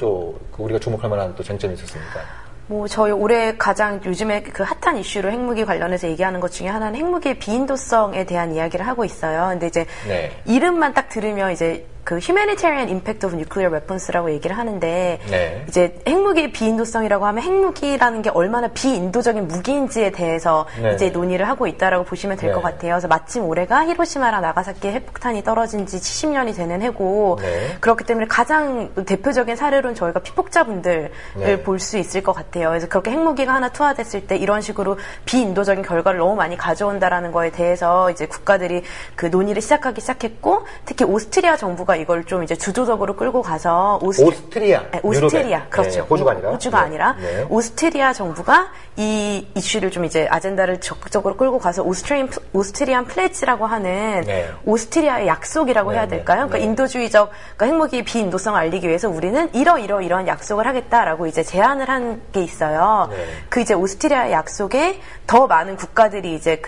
우리가 주목할 만한 또 쟁점이 있었습니까? 뭐 저희 올해 가장 요즘에 그 핫한 이슈로 핵무기 관련해서 얘기하는 것 중에 하나는 핵무기의 비인도성에 대한 이야기를 하고 있어요. 근데 이제 네. 이름만 딱 들으면 이제 그 Humanitarian Impact of Nuclear Weapons라고 얘기를 하는데 네. 이제 핵무기의 비인도성이라고 하면 핵무기라는 게 얼마나 비인도적인 무기인지에 대해서 네. 이제 논의를 하고 있다라고 보시면 될 것 네. 같아요. 그래서 마침 올해가 히로시마랑 나가사키의 핵폭탄이 떨어진 지 70년이 되는 해고 네. 그렇기 때문에 가장 대표적인 사례로는 저희가 피폭자분들을 네. 볼 수 있을 것 같아요. 그래서 그렇게 핵무기가 하나 투하됐을 때 이런 식으로 비인도적인 결과를 너무 많이 가져온다라는 거에 대해서 이제 국가들이 그 논의를 시작하기 시작했고 특히 오스트리아 정부가 이걸 좀 이제 주도적으로 끌고 가서 오스트리아, 네, 오스트리아 유럽에. 그렇죠. 네, 호주가 아니라 호주가 아니라 네. 오스트리아 정부가 이 이슈를 좀 이제 아젠다를 적극적으로 끌고 가서 오스트리안 플레지라고 하는 네. 오스트리아의 약속이라고 네, 해야 될까요? 네. 그러니까 네. 인도주의적 그러니까 핵무기 비인도성을 알리기 위해서 우리는 이러이러이러한 약속을 하겠다라고 이제 제안을 한 게 있어요. 네. 그 이제 오스트리아의 약속에 더 많은 국가들이 이제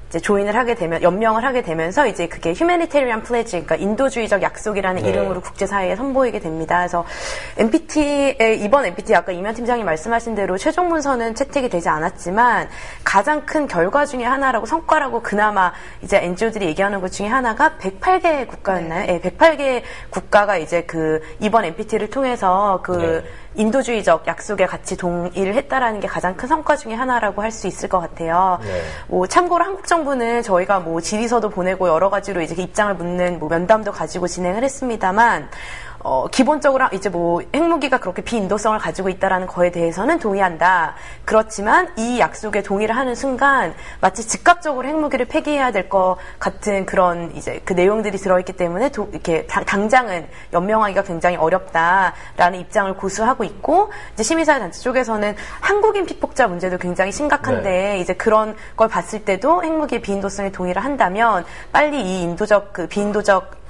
이제 조인을 하게 되면 연명을 하게 되면서 이제 그게 Humanitarian Pledge, 그러니까 인도주의적 약속이라는 네. 이름으로 국제사회에 선보이게 됩니다. 그래서 이번 NPT 아까 이면 팀장이 말씀하신 대로 최종 문서는 채택이 되지 않았지만 가장 큰 결과 중에 하나라고 성과라고 그나마 이제 NGO들이 얘기하는 것 중에 하나가 108개 국가였나요? 네. 108개 국가가 이제 이번 NPT를 통해서 네. 인도주의적 약속에 같이 동의를 했다라는 게 가장 큰 성과 중에 하나라고 할 수 있을 것 같아요. 네. 뭐 참고로 한국 정부는 저희가 뭐 질의서도 보내고 여러 가지로 이제 입장을 묻는 뭐 면담도 가지고 진행을 했습니다만 기본적으로 이제 뭐 핵무기가 그렇게 비인도성을 가지고 있다라는 거에 대해서는 동의한다. 그렇지만 이 약속에 동의를 하는 순간 마치 즉각적으로 핵무기를 폐기해야 될 것 같은 그런 이제 그 내용들이 들어있기 때문에 이렇게 당장은 연명하기가 굉장히 어렵다라는 입장을 고수하고 있고 이제 시민사회 단체 쪽에서는 한국인 피폭자 문제도 굉장히 심각한데 네. 이제 그런 걸 봤을 때도 핵무기의 비인도성에 동의를 한다면 빨리 이 비인도적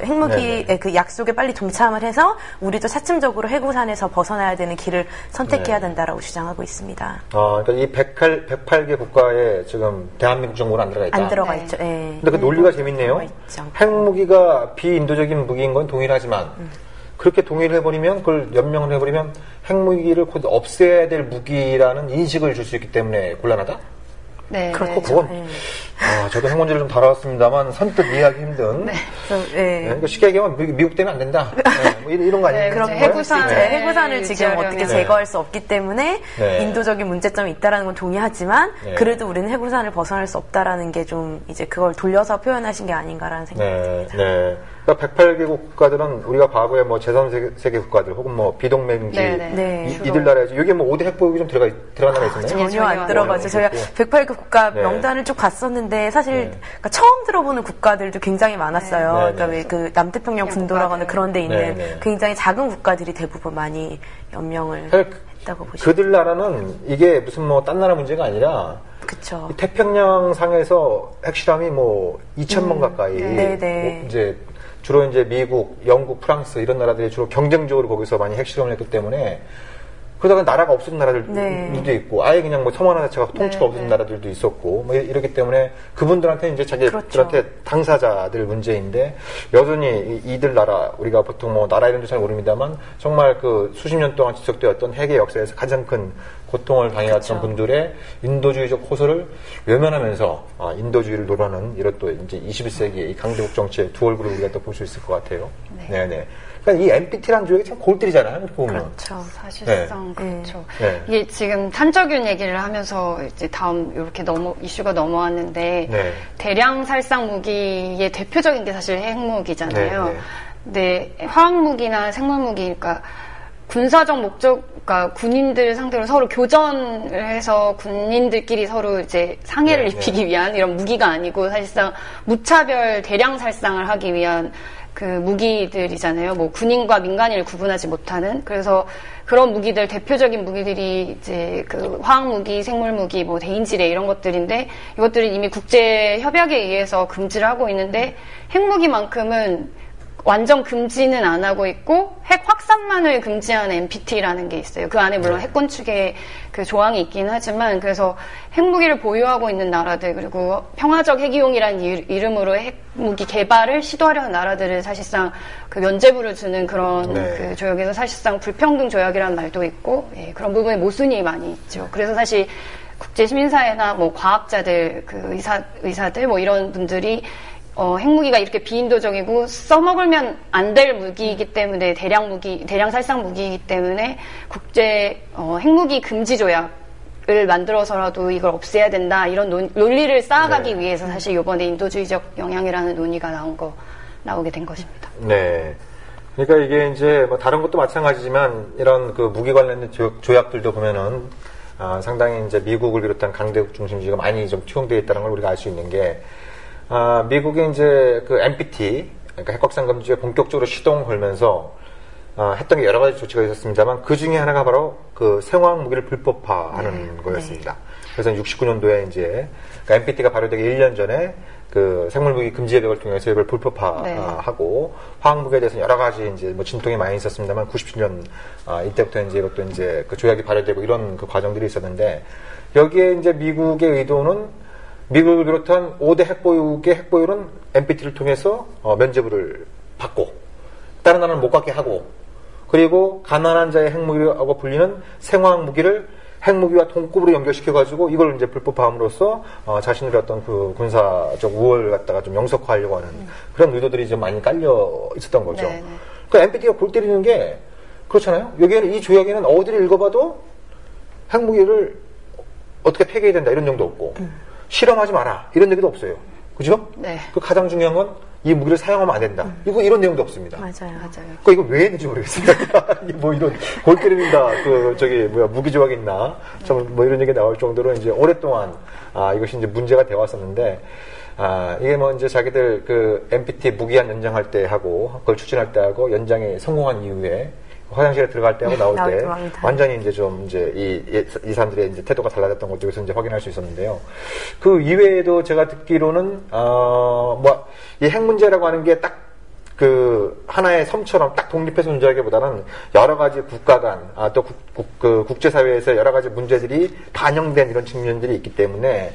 핵무기의 네네. 그 약속에 빨리 동참을 해서 우리도 차츰적으로 핵우산에서 벗어나야 되는 길을 선택해야 네. 된다라고 주장하고 있습니다. 그러니까 이 108개 국가에 지금 대한민국 정부는 안 들어가 있다. 안 들어가 네. 있죠. 예. 근데 그 논리가 재밌네요. 들어가 있죠. 핵무기가 비인도적인 무기인 건 동의를 하지만 그렇게 동의를 해버리면 그걸 연명을 해버리면 핵무기를 곧 없애야 될 무기라는 인식을 줄 수 있기 때문에 곤란하다? 네. 그렇고 그건 예. 저도 핵 문제를 좀 다뤄왔습니다만 선뜻 이해하기 힘든. 네. 그래서, 예. 그러니까 쉽게 얘기하면 미국 때문에 안 된다. 뭐 이런 거 아니에요? 네, 그런 그렇죠. 걸 핵우산. 수 있죠. 핵우산을 지금 유지하려면. 어떻게 네. 제거할 수 없기 때문에 네. 인도적인 문제점이 있다라는 건 동의하지만 네. 그래도 우리는 핵우산을 벗어날 수 없다라는 게 좀 이제 그걸 돌려서 표현하신 게 아닌가라는 생각이 네, 듭니다. 네. 그러니까 108개국 국가들은 우리가 과거에 뭐 제3세계 국가들 혹은 뭐 비동맹지 네, 네. 네. 이들 나라에서 여기 뭐 5대 핵보유국이 좀 들어간 나라 있었나요? 전혀 전혀 안 안 들어가죠. 저희가 들어가고. 108개 국가 네. 명단을 쭉 봤었는데 사실 네. 그러니까 처음 들어보는 국가들도 굉장히 많았어요. 네. 그러니까 네. 왜 그 남태평양 그냥 군도라거나 국가들. 그런 데 있는 네, 네. 굉장히 작은 국가들이 대부분 많이 연명을 사실 했다고 보시면 그들 나라는 이게 무슨 뭐 딴 나라 문제가 아니라 그렇죠. 이 태평양 상에서 핵실험이 뭐 2,000번 가까이 네, 네. 뭐 이제 주로 이제 미국, 영국, 프랑스 이런 나라들이 주로 경쟁적으로 거기서 많이 핵실험을 했기 때문에 그러다가 나라가 없어진 나라들도 네. 있고 아예 그냥 뭐 섬 하나 자체가 통치가 네, 없어진 네. 나라들도 있었고 뭐 이렇기 때문에 그분들한테 이제 자기들한테 그렇죠. 당사자들 문제인데 여전히 이들 나라 우리가 보통 뭐 나라 이름도 잘 모릅니다만 정말 그 수십 년 동안 지속되었던 핵의 역사에서 가장 큰 고통을 당해왔던 그렇죠. 분들의 인도주의적 호소를 외면하면서 인도주의를 노려는 이런 또 이제 21세기의 이 강대국 정치의 두 얼굴을 우리가 또 볼 수 있을 것 같아요. 네. 네네. 그러니까 이 NPT라는 조약이 참 골때리잖아요. 이렇게 보면. 그렇죠. 사실상 그렇죠. 네. 이게 지금 탄저균 얘기를 하면서 이제 다음 이렇게 이슈가 넘어왔는데 네. 대량 살상 무기의 대표적인 게 사실 핵무기잖아요. 네, 네. 근데 화학무기나 생물무기, 그러니까 군사적 목적, 그러니까 군인들 상대로 서로 교전을 해서 군인들끼리 서로 이제 상해를 네, 입히기 위한 이런 무기가 아니고 사실상 무차별 대량 살상을 하기 위한 그 무기들이잖아요. 뭐 군인과 민간인을 구분하지 못하는. 그래서 그런 무기들, 대표적인 무기들이 이제 그 화학무기, 생물무기, 뭐 대인지뢰 이런 것들인데 이것들은 이미 국제 협약에 의해서 금지를 하고 있는데 핵무기만큼은 완전 금지는 안 하고 있고 핵 확산만을 금지하는 NPT라는 게 있어요. 그 안에 물론 핵 건축의 그 조항이 있긴 하지만 그래서 핵무기를 보유하고 있는 나라들 그리고 평화적 핵이용이라는 이름으로 핵무기 개발을 시도하려는 나라들을 사실상 그 면죄부를 주는 그런 그 조약에서 사실상 불평등 조약이라는 말도 있고 그런 부분에 모순이 많이 있죠. 그래서 사실 국제 시민사회나 뭐 과학자들 그 의사들 뭐 이런 분들이 핵무기가 이렇게 비인도적이고 써먹으면 안 될 무기이기 때문에 대량 살상 무기이기 때문에 국제 핵무기 금지 조약을 만들어서라도 이걸 없애야 된다 이런 논리를 쌓아가기 위해서 사실 이번에 인도주의적 영향이라는 논의가 나오게 된 것입니다. 네. 그러니까 이게 이제 뭐 다른 것도 마찬가지지만 이런 그 무기 관련된 조약들도 보면은 상당히 이제 미국을 비롯한 강대국 중심주의가 많이 좀 투영되어 있다는 걸 우리가 알 수 있는 게. 미국의 이제 그 NPT, 그러니까 핵확산 금지에 본격적으로 시동을 걸면서 했던 게 여러 가지 조치가 있었습니다만 그 중에 하나가 바로 그 생화학 무기를 불법화하는 거였습니다. 그래서 69년도에 이제 그러니까 NPT가 발효되기 1년 전에 그 생물무기 금지 협약을 통해서 이걸 불법화하고 화학무기에 대해서는 여러 가지 이제 뭐 진통이 많이 있었습니다만 97년 이때부터 이제 이것도 이제 그 조약이 발효되고 이런 그 과정들이 있었는데 여기에 이제 미국의 의도는 미국을 비롯한 5대 핵보유국의 핵보유는 NPT를 통해서 면죄부를 받고 다른 나라는 못 갖게 하고 그리고 가난한 자의 핵무기라고 불리는 생화학 무기를 핵무기와 동급으로 연결시켜가지고 이걸 이제 불법화함으로써 자신들의 어떤 그 군사적 우월을 갖다가 좀 영속화하려고 하는 그런 의도들이 좀 많이 깔려 있었던 거죠. 그러니까 NPT가 골 때리는 게 그렇잖아요. 여기에는 이 조약에는 어디를 읽어봐도 핵무기를 어떻게 폐기해야 된다 이런 정도 없고 실험하지 마라 이런 얘기도 없어요. 그죠? 네. 그 가장 중요한 건 이 무기를 사용하면 안 된다. 이런 내용도 없습니다. 맞아요. 그러니까 이거 왜 했는지 모르겠어요. 뭐 이런 골 때립니다. 그 저기 뭐야 무기 조약 있나? 좀 뭐 이런 얘기 나올 정도로 이제 오랫동안 이것이 이제 문제가 되어 왔었는데 이게 뭐 이제 자기들 그 NPT 무기한 연장할 때 하고 그걸 추진할 때 하고 연장에 성공한 이후에 화장실에 들어갈 때하고 나올 때 완전히 이제 좀 이제 이 사람들의 이제 태도가 달라졌던 것도 여기서 이제 확인할 수 있었는데요. 그 이외에도 제가 듣기로는 뭐 이 핵 문제라고 하는 게 딱 그 하나의 섬처럼 딱 독립해서 존재하기보다는 여러 가지 국가 간 또 그 국제사회에서 여러 가지 문제들이 반영된 이런 측면들이 있기 때문에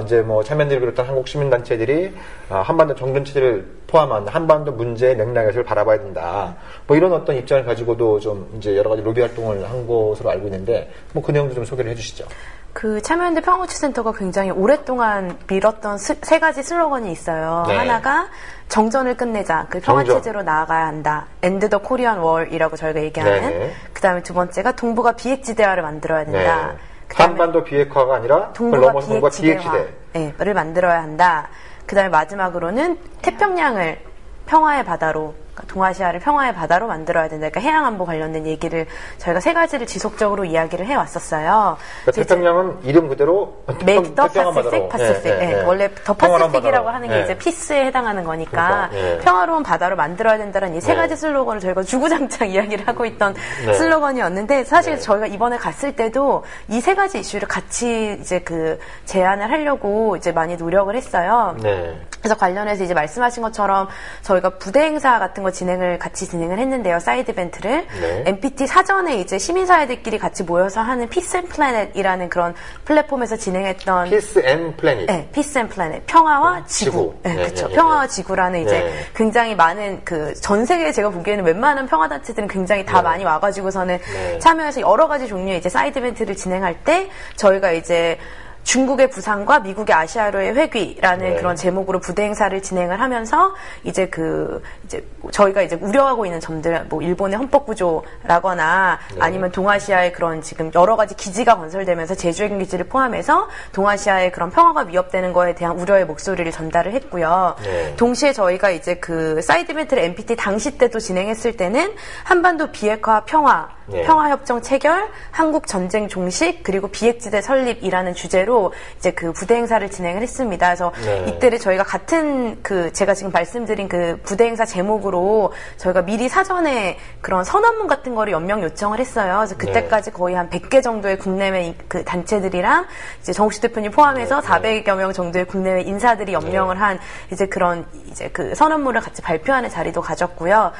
이제 뭐 참여연대를 비롯한 한국 시민단체들이 한반도 정전체제를 포함한 한반도 문제의 맥락에서 바라봐야 된다. 뭐 이런 어떤 입장을 가지고도 좀 이제 여러 가지 로비 활동을 한 것으로 알고 있는데 뭐 그 내용도 좀 소개를 해주시죠. 그 참여연대 평화우치센터가 굉장히 오랫동안 밀었던 세 가지 슬로건이 있어요. 네. 하나가 정전을 끝내자, 그 평화체제로 나아가야 한다. End the Korean War이라고 저희가 얘기하는. 네. 그 다음에 두 번째가 동북아 비핵지대화를 만들어야 된다. 네. 한반도 비핵화가 아니라 동북아 비핵지대를 만들어야 한다. 그 다음에 마지막으로는 태평양을 평화의 바다로, 그러니까 동아시아를 평화의 바다로 만들어야 된다. 그러니까 해양안보 관련된 얘기를 저희가 세 가지를 지속적으로 이야기를 해왔었어요. 그러니까 태평양은 이름 그대로 Make the Pacific. 원래 더 파시픽이라고 하는 게 이제 피스에 해당하는 거니까 평화로운 바다로 만들어야 된다는 이 세 가지 슬로건을 저희가 주구장창 이야기를 하고 있던 슬로건이었는데 사실 저희가 이번에 갔을 때도 이 세 가지 이슈를 같이 이제 그 제안을 하려고 이제 많이 노력을 했어요. 그래서 관련해서 이제 말씀하신 것처럼 저희가 부대 행사 같은 거 같이 진행을 했는데요. 사이드 이벤트를. NPT 사전에 이제 시민사회들끼리 같이 모여서 하는 Peace and Planet이라는 그런 플랫폼에서 진행했던 Peace and Planet. 네, Peace and Planet. 평화와 지구. 네, 그렇죠. 평화와 지구라는 이제 굉장히 많은 그 전 세계에 제가 보기에는 웬만한 평화단체들은 굉장히 다 많이 와가지고서는 참여해서 여러 가지 종류의 이제 사이드 이벤트를 진행할 때 저희가 이제 중국의 부상과 미국의 아시아로의 회귀라는 그런 제목으로 부대 행사를 진행을 하면서 이제 저희가 이제 우려하고 있는 점들, 뭐 일본의 헌법 구조라거나 아니면 동아시아의 그런 지금 여러 가지 기지가 건설되면서 제주해군 기지를 포함해서 동아시아의 그런 평화가 위협되는 거에 대한 우려의 목소리를 전달을 했고요. 동시에 저희가 이제 그 사이드 이벤트를 NPT 당시 때도 진행했을 때는 한반도 비핵화 평화 네. 평화협정 체결, 한국 전쟁 종식, 그리고 비핵지대 설립이라는 주제로 이제 그 부대 행사를 진행을 했습니다. 그래서 네. 이때를 저희가 같은 그 제가 지금 말씀드린 그 부대 행사 제목으로 저희가 미리 사전에 그런 선언문 같은 거를 연명 요청을 했어요. 그래서 그때까지 거의 한 100개 정도의 국내외 그 단체들이랑 이제 정욱식 대표님 포함해서 400여 명 정도의 국내외 인사들이 연명을 한 이제 그런 이제 그 선언문을 같이 발표하는 자리도 가졌고요.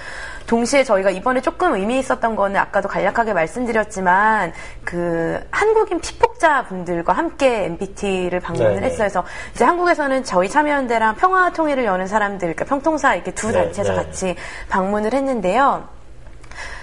동시에 저희가 이번에 조금 의미 있었던 거는 아까도 간략하게 말씀드렸지만 그 한국인 피폭자분들과 함께 MBT를 방문을 했어요. 그래서 이제 한국에서는 저희 참여연대랑 평화통일을 여는 사람들, 그러니까 평통사 이렇게 두 단체에서 같이 방문을 했는데요.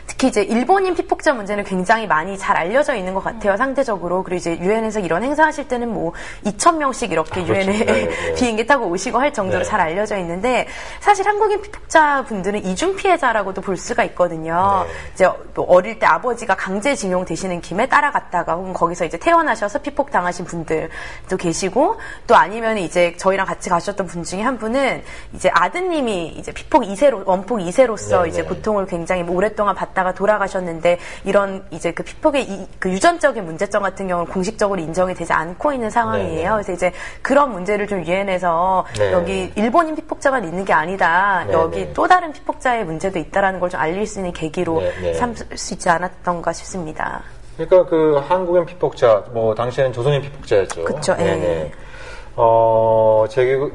특히 이제 일본인 피폭자 문제는 굉장히 많이 잘 알려져 있는 것 같아요, 상대적으로. 그리고 이제 유엔에서 이런 행사 하실 때는 뭐 2,000명씩 이렇게 유엔에 비행기 타고 오시고 할 정도로 잘 알려져 있는데, 사실 한국인 피폭자 분들은 이중 피해자라고도 볼 수가 있거든요. 이제 뭐 어릴 때 아버지가 강제징용 되시는 김에 따라갔다가 혹은 거기서 이제 태어나셔서 피폭 당하신 분들도 계시고, 또 아니면 이제 저희랑 같이 가셨던 분 중에 한 분은 이제 아드님이 이제 피폭 2세로, 원폭 2세로서 이제 고통을 굉장히 오랫동안 받다가 돌아가셨는데, 이런 이제 그 피폭의 그 유전적인 문제점 같은 경우는 공식적으로 인정이 되지 않고 있는 상황이에요. 그래서 이제 그런 문제를 좀 유엔에서 여기 일본인 피폭자만 있는 게 아니다. 여기 또 다른 피폭자의 문제도 있다라는 걸 좀 알릴 수 있는 계기로 삼을 수 있지 않았던가 싶습니다. 그러니까 그 한국인 피폭자, 뭐 당시에는 조선인 피폭자였죠. 그렇죠.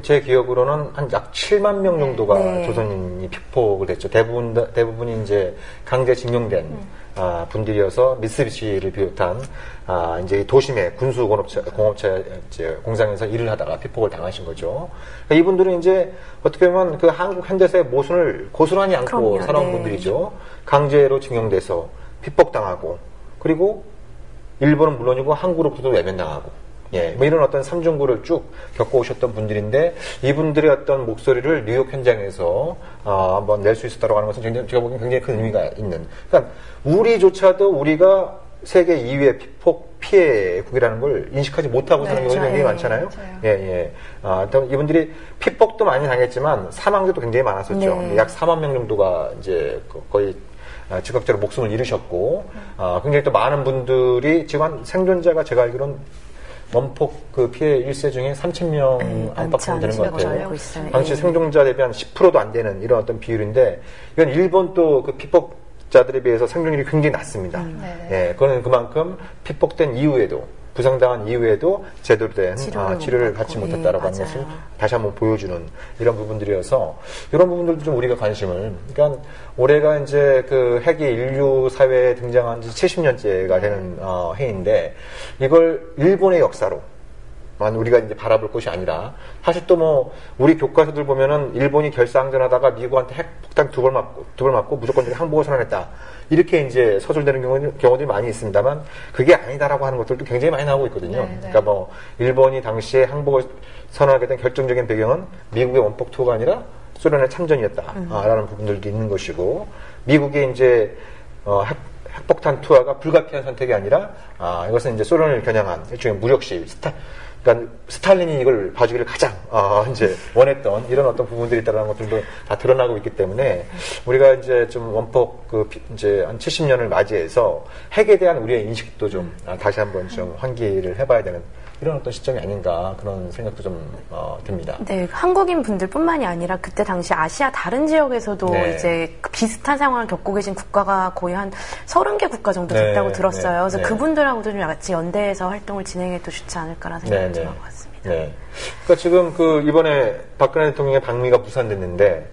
제 기억으로는 한 약 7만 명 정도가 조선인이 피폭을 됐죠. 대부분이 이제 강제징용된 분들이어서 미쓰비시를 비롯한 이제 도심의 군수 공업체 이제 공장에서 일을 하다가 피폭을 당하신 거죠. 그러니까 이분들은 이제 어떻게 보면 그 한국 현대사의 모순을 고스란히 안고 살아온 분들이죠. 강제로 징용돼서 피폭당하고, 그리고 일본은 물론이고 한국으로부터도 외면당하고, 뭐 이런 어떤 삼중구를 쭉 겪어오셨던 분들인데, 이분들의 어떤 목소리를 뉴욕 현장에서 한번 낼 수 있었다고 하는 것은 굉장히, 제가 보기엔 굉장히 큰 의미가 있는. 그러니까 우리조차도 우리가 세계 2위의 피폭 피해국이라는 걸 인식하지 못하고 사는 경우가 굉장히 많잖아요. 이분들이 피폭도 많이 당했지만 사망자도 굉장히 많았었죠. 약 4만 명 정도가 이제 거의 즉각적으로 목숨을 잃으셨고, 굉장히 또 많은 분들이 지금 생존자가 제가 알기로는 원폭 그 피해 일세 중에 3,000명 안팎 되는 것 같아요. 당시 생존자 대비 한 10%도 안 되는 이런 어떤 비율인데, 이건 일본 또 그 피폭자들에 비해서 생존율이 굉장히 낮습니다. 그거는 그만큼 피폭된 이후에도, 부상당한 이후에도 제대로 된 치료를 받지 못했다라고 하는 것을 다시 한번 보여주는 이런 부분들이어서, 이런 부분들도 좀 우리가 관심을, 그러니까 올해가 이제 그 핵이 인류 사회에 등장한 지 70년째가 되는 해인데, 이걸 일본의 역사로만 우리가 이제 바라볼 것이 아니라, 사실 또 뭐 우리 교과서들 보면은 일본이 결사항전하다가 미국한테 핵폭탄 두 발 맞고 무조건적인 항복을 선언했다, 이렇게 이제 서술되는 경우들이 많이 있습니다만, 그게 아니다라고 하는 것들도 굉장히 많이 나오고 있거든요. 그러니까 뭐 일본이 당시에 항복을 선언하게 된 결정적인 배경은 미국의 원폭 투어가 아니라 소련의 참전이었다라는 부분들도 있는 것이고, 미국의 이제 핵폭탄 투하가 불가피한 선택이 아니라 이것은 이제 소련을 겨냥한 일종의 무력 시위, 그러니까 스탈린이 이걸 봐주기를 가장 이제 원했던 이런 어떤 부분들이 있다는 것들도 다 드러나고 있기 때문에, 우리가 이제 좀 원폭 이제 한 70년을 맞이해서 핵에 대한 우리의 인식도 좀 다시 한번 좀 환기를 해봐야 되는 이런 어떤 시점이 아닌가, 그런 생각도 좀 듭니다. 네, 한국인 분들뿐만이 아니라 그때 당시 아시아 다른 지역에서도 이제 비슷한 상황을 겪고 계신 국가가 거의 한 30개 국가 정도 됐다고 들었어요. 그래서 그분들하고도 좀 같이 연대해서 활동을 진행해도 좋지 않을까라는 생각이 좀 하고 같습니다. 그러니까 지금 그 이번에 박근혜 대통령의 방미가 무산됐는데,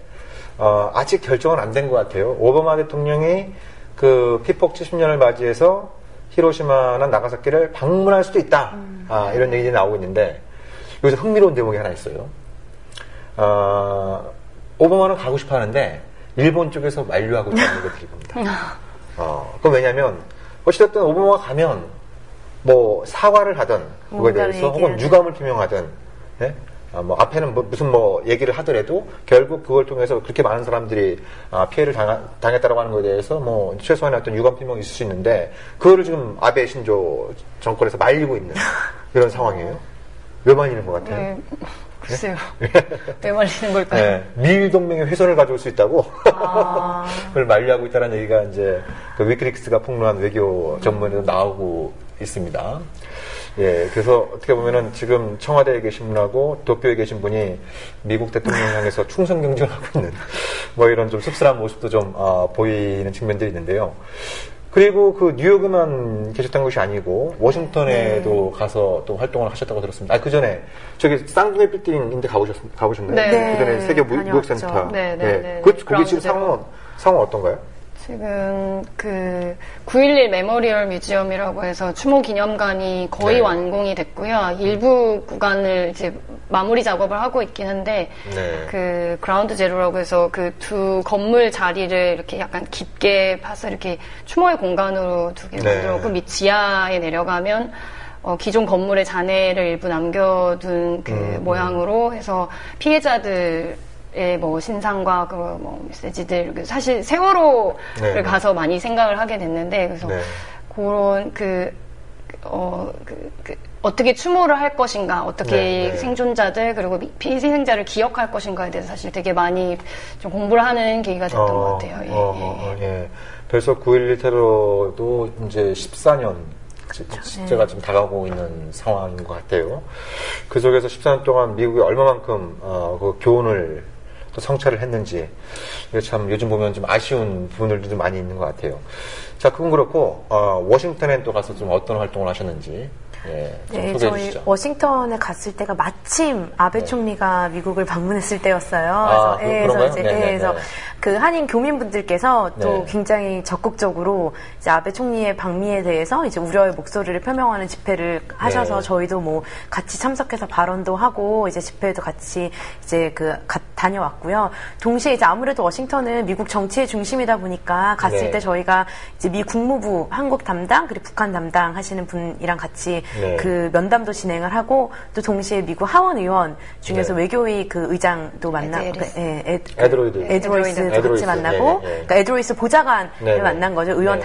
아직 결정은 안 된 것 같아요. 오바마 대통령이 그 피폭 70년을 맞이해서 히로시마나 나가사키를 방문할 수도 있다. 이런 얘기들이 나오고 있는데, 여기서 흥미로운 대목이 하나 있어요. 오바마는 가고 싶어 하는데 일본 쪽에서 만류하고 있다는 얘기가 들립니다. 그건 왜냐면 어찌됐든 오바마가 가면 뭐 사과를 하든 그거에 대해서 혹은 유감을 표명하든, 뭐 앞에는 무슨 얘기를 하더라도 결국 그걸 통해서 그렇게 많은 사람들이 피해를 당했다라고 하는 것에 대해서 뭐 최소한의 어떤 유감 표명이 있을 수 있는데, 그거를 지금 아베 신조 정권에서 말리고 있는 이런 상황이에요. 왜 말리는 것 같아요? 네, 글쎄요. 왜 말리는 걸까요? 네, 미일 동맹의 훼손을 가져올 수 있다고 그걸 만류하고 있다는 얘기가 이제 그 위키릭스가 폭로한 외교 전문에도 나오고 있습니다. 예, 그래서 어떻게 보면은 지금 청와대에 계신 분하고 도쿄에 계신 분이 미국 대통령을 향해서 충성 경쟁을 하고 있는 뭐 이런 좀 씁쓸한 모습도 좀 보이는 측면들이 있는데요. 그리고 그 뉴욕에만 계셨던 것이 아니고 워싱턴에도 가서 또 활동을 하셨다고 들었습니다. 아, 그 전에 저기 쌍둥이 빌딩인데 가보셨나요? 네. 그 전에 세계 무역센터. 네. 거기 지금 상황은 어떤가요? 지금 그 9.11 메모리얼 뮤지엄이라고 해서 추모 기념관이 거의 네. 완공이 됐고요. 일부 구간을 이제 마무리 작업을 하고 있긴 한데 네. 그 그라운드 제로라고 해서 그 두 건물 자리를 이렇게 약간 깊게 파서 이렇게 추모의 공간으로 두 개 네. 만들었고 밑 지하에 내려가면 기존 건물의 잔해를 일부 남겨둔 그 모양으로 해서 피해자들 뭐 신상과 그 뭐 메시지들 사실 세월호를 네. 가서 많이 생각을 하게 됐는데 그래서 네. 그런 어떻게 추모를 할 것인가 어떻게 네. 생존자들 그리고 피생자를 기억할 것인가에 대해서 사실 되게 많이 좀 공부를 하는 계기가 됐던 것 같아요. 예. 그래서 9.11 테러도 이제 14년 진짜가 좀 다가오고 있는 상황인 것 같아요. 그 속에서 14년 동안 미국이 얼마만큼 그 교훈을 또 성찰을 했는지 이게 참 요즘 보면 좀 아쉬운 부분들도 좀 많이 있는 것 같아요. 자, 그건 그렇고 워싱턴에 또 가서 좀 어떤 활동을 하셨는지 좀 소개해 저희 주시죠. 워싱턴에 갔을 때가 마침 아베 총리가 미국을 방문했을 때였어요. 그런가요? 이제 그래서 그 한인 교민분들께서 또 네. 굉장히 적극적으로 이제 아베 총리의 방미에 대해서 이제 우려의 목소리를 표명하는 집회를 하셔서 네. 저희도 뭐 같이 참석해서 발언도 하고 이제 집회도 같이 이제 다녀왔고요. 동시에 이제 아무래도 워싱턴은 미국 정치의 중심이다 보니까 갔을 네. 때 저희가 이제 미 국무부 한국 담당 그리고 북한 담당 하시는 분이랑 같이 네. 그 면담도 진행을 하고 또 동시에 미국 하원 의원 중에서 네. 외교위 그 의장도 만나고 에드로이스도 같이 만나고 그러니까 에드로이스 보좌관을 만난 거죠. 의원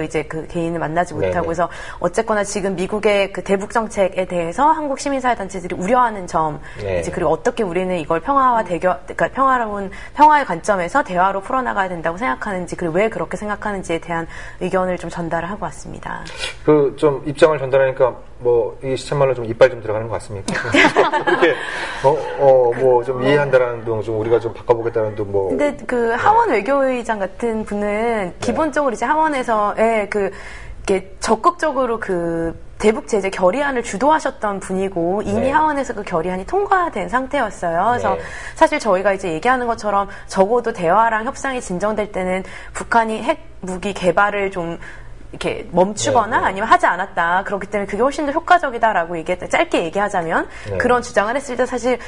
이제 그 개인을 만나지 못하고 그래서 어쨌거나 지금 미국의 그 대북 정책에 대해서 한국 시민사회 단체들이 우려하는 점 이제 그리고 어떻게 우리는 이걸 그러니까 평화의 관점에서 대화로 풀어나가야 된다고 생각하는지 그리고 왜 그렇게 생각하는지에 대한 의견을 좀 전달을 하고 왔습니다. 그 좀 입장을 전달하니까 뭐 이 시쳇말로 좀 이빨 좀 들어가는 것 같습니까? 이렇게 뭐 좀 이해한다라는 둥 좀 우리가 좀 바꿔보겠다는 둥 뭐. 근데 그 하원 외교의장 같은 분은 기본적으로 이제 하원에서 이렇게 적극적으로 그 대북 제재 결의안을 주도하셨던 분이고 이미 하원에서 그 결의안이 통과된 상태였어요. 그래서 사실 저희가 이제 얘기하는 것처럼 적어도 대화랑 협상이 진정될 때는 북한이 핵 무기 개발을 좀 이렇게 멈추거나 아니면 하지 않았다. 그렇기 때문에 그게 훨씬 더 효과적이다라고 짧게 얘기하자면 그런 주장을 했을 때 사실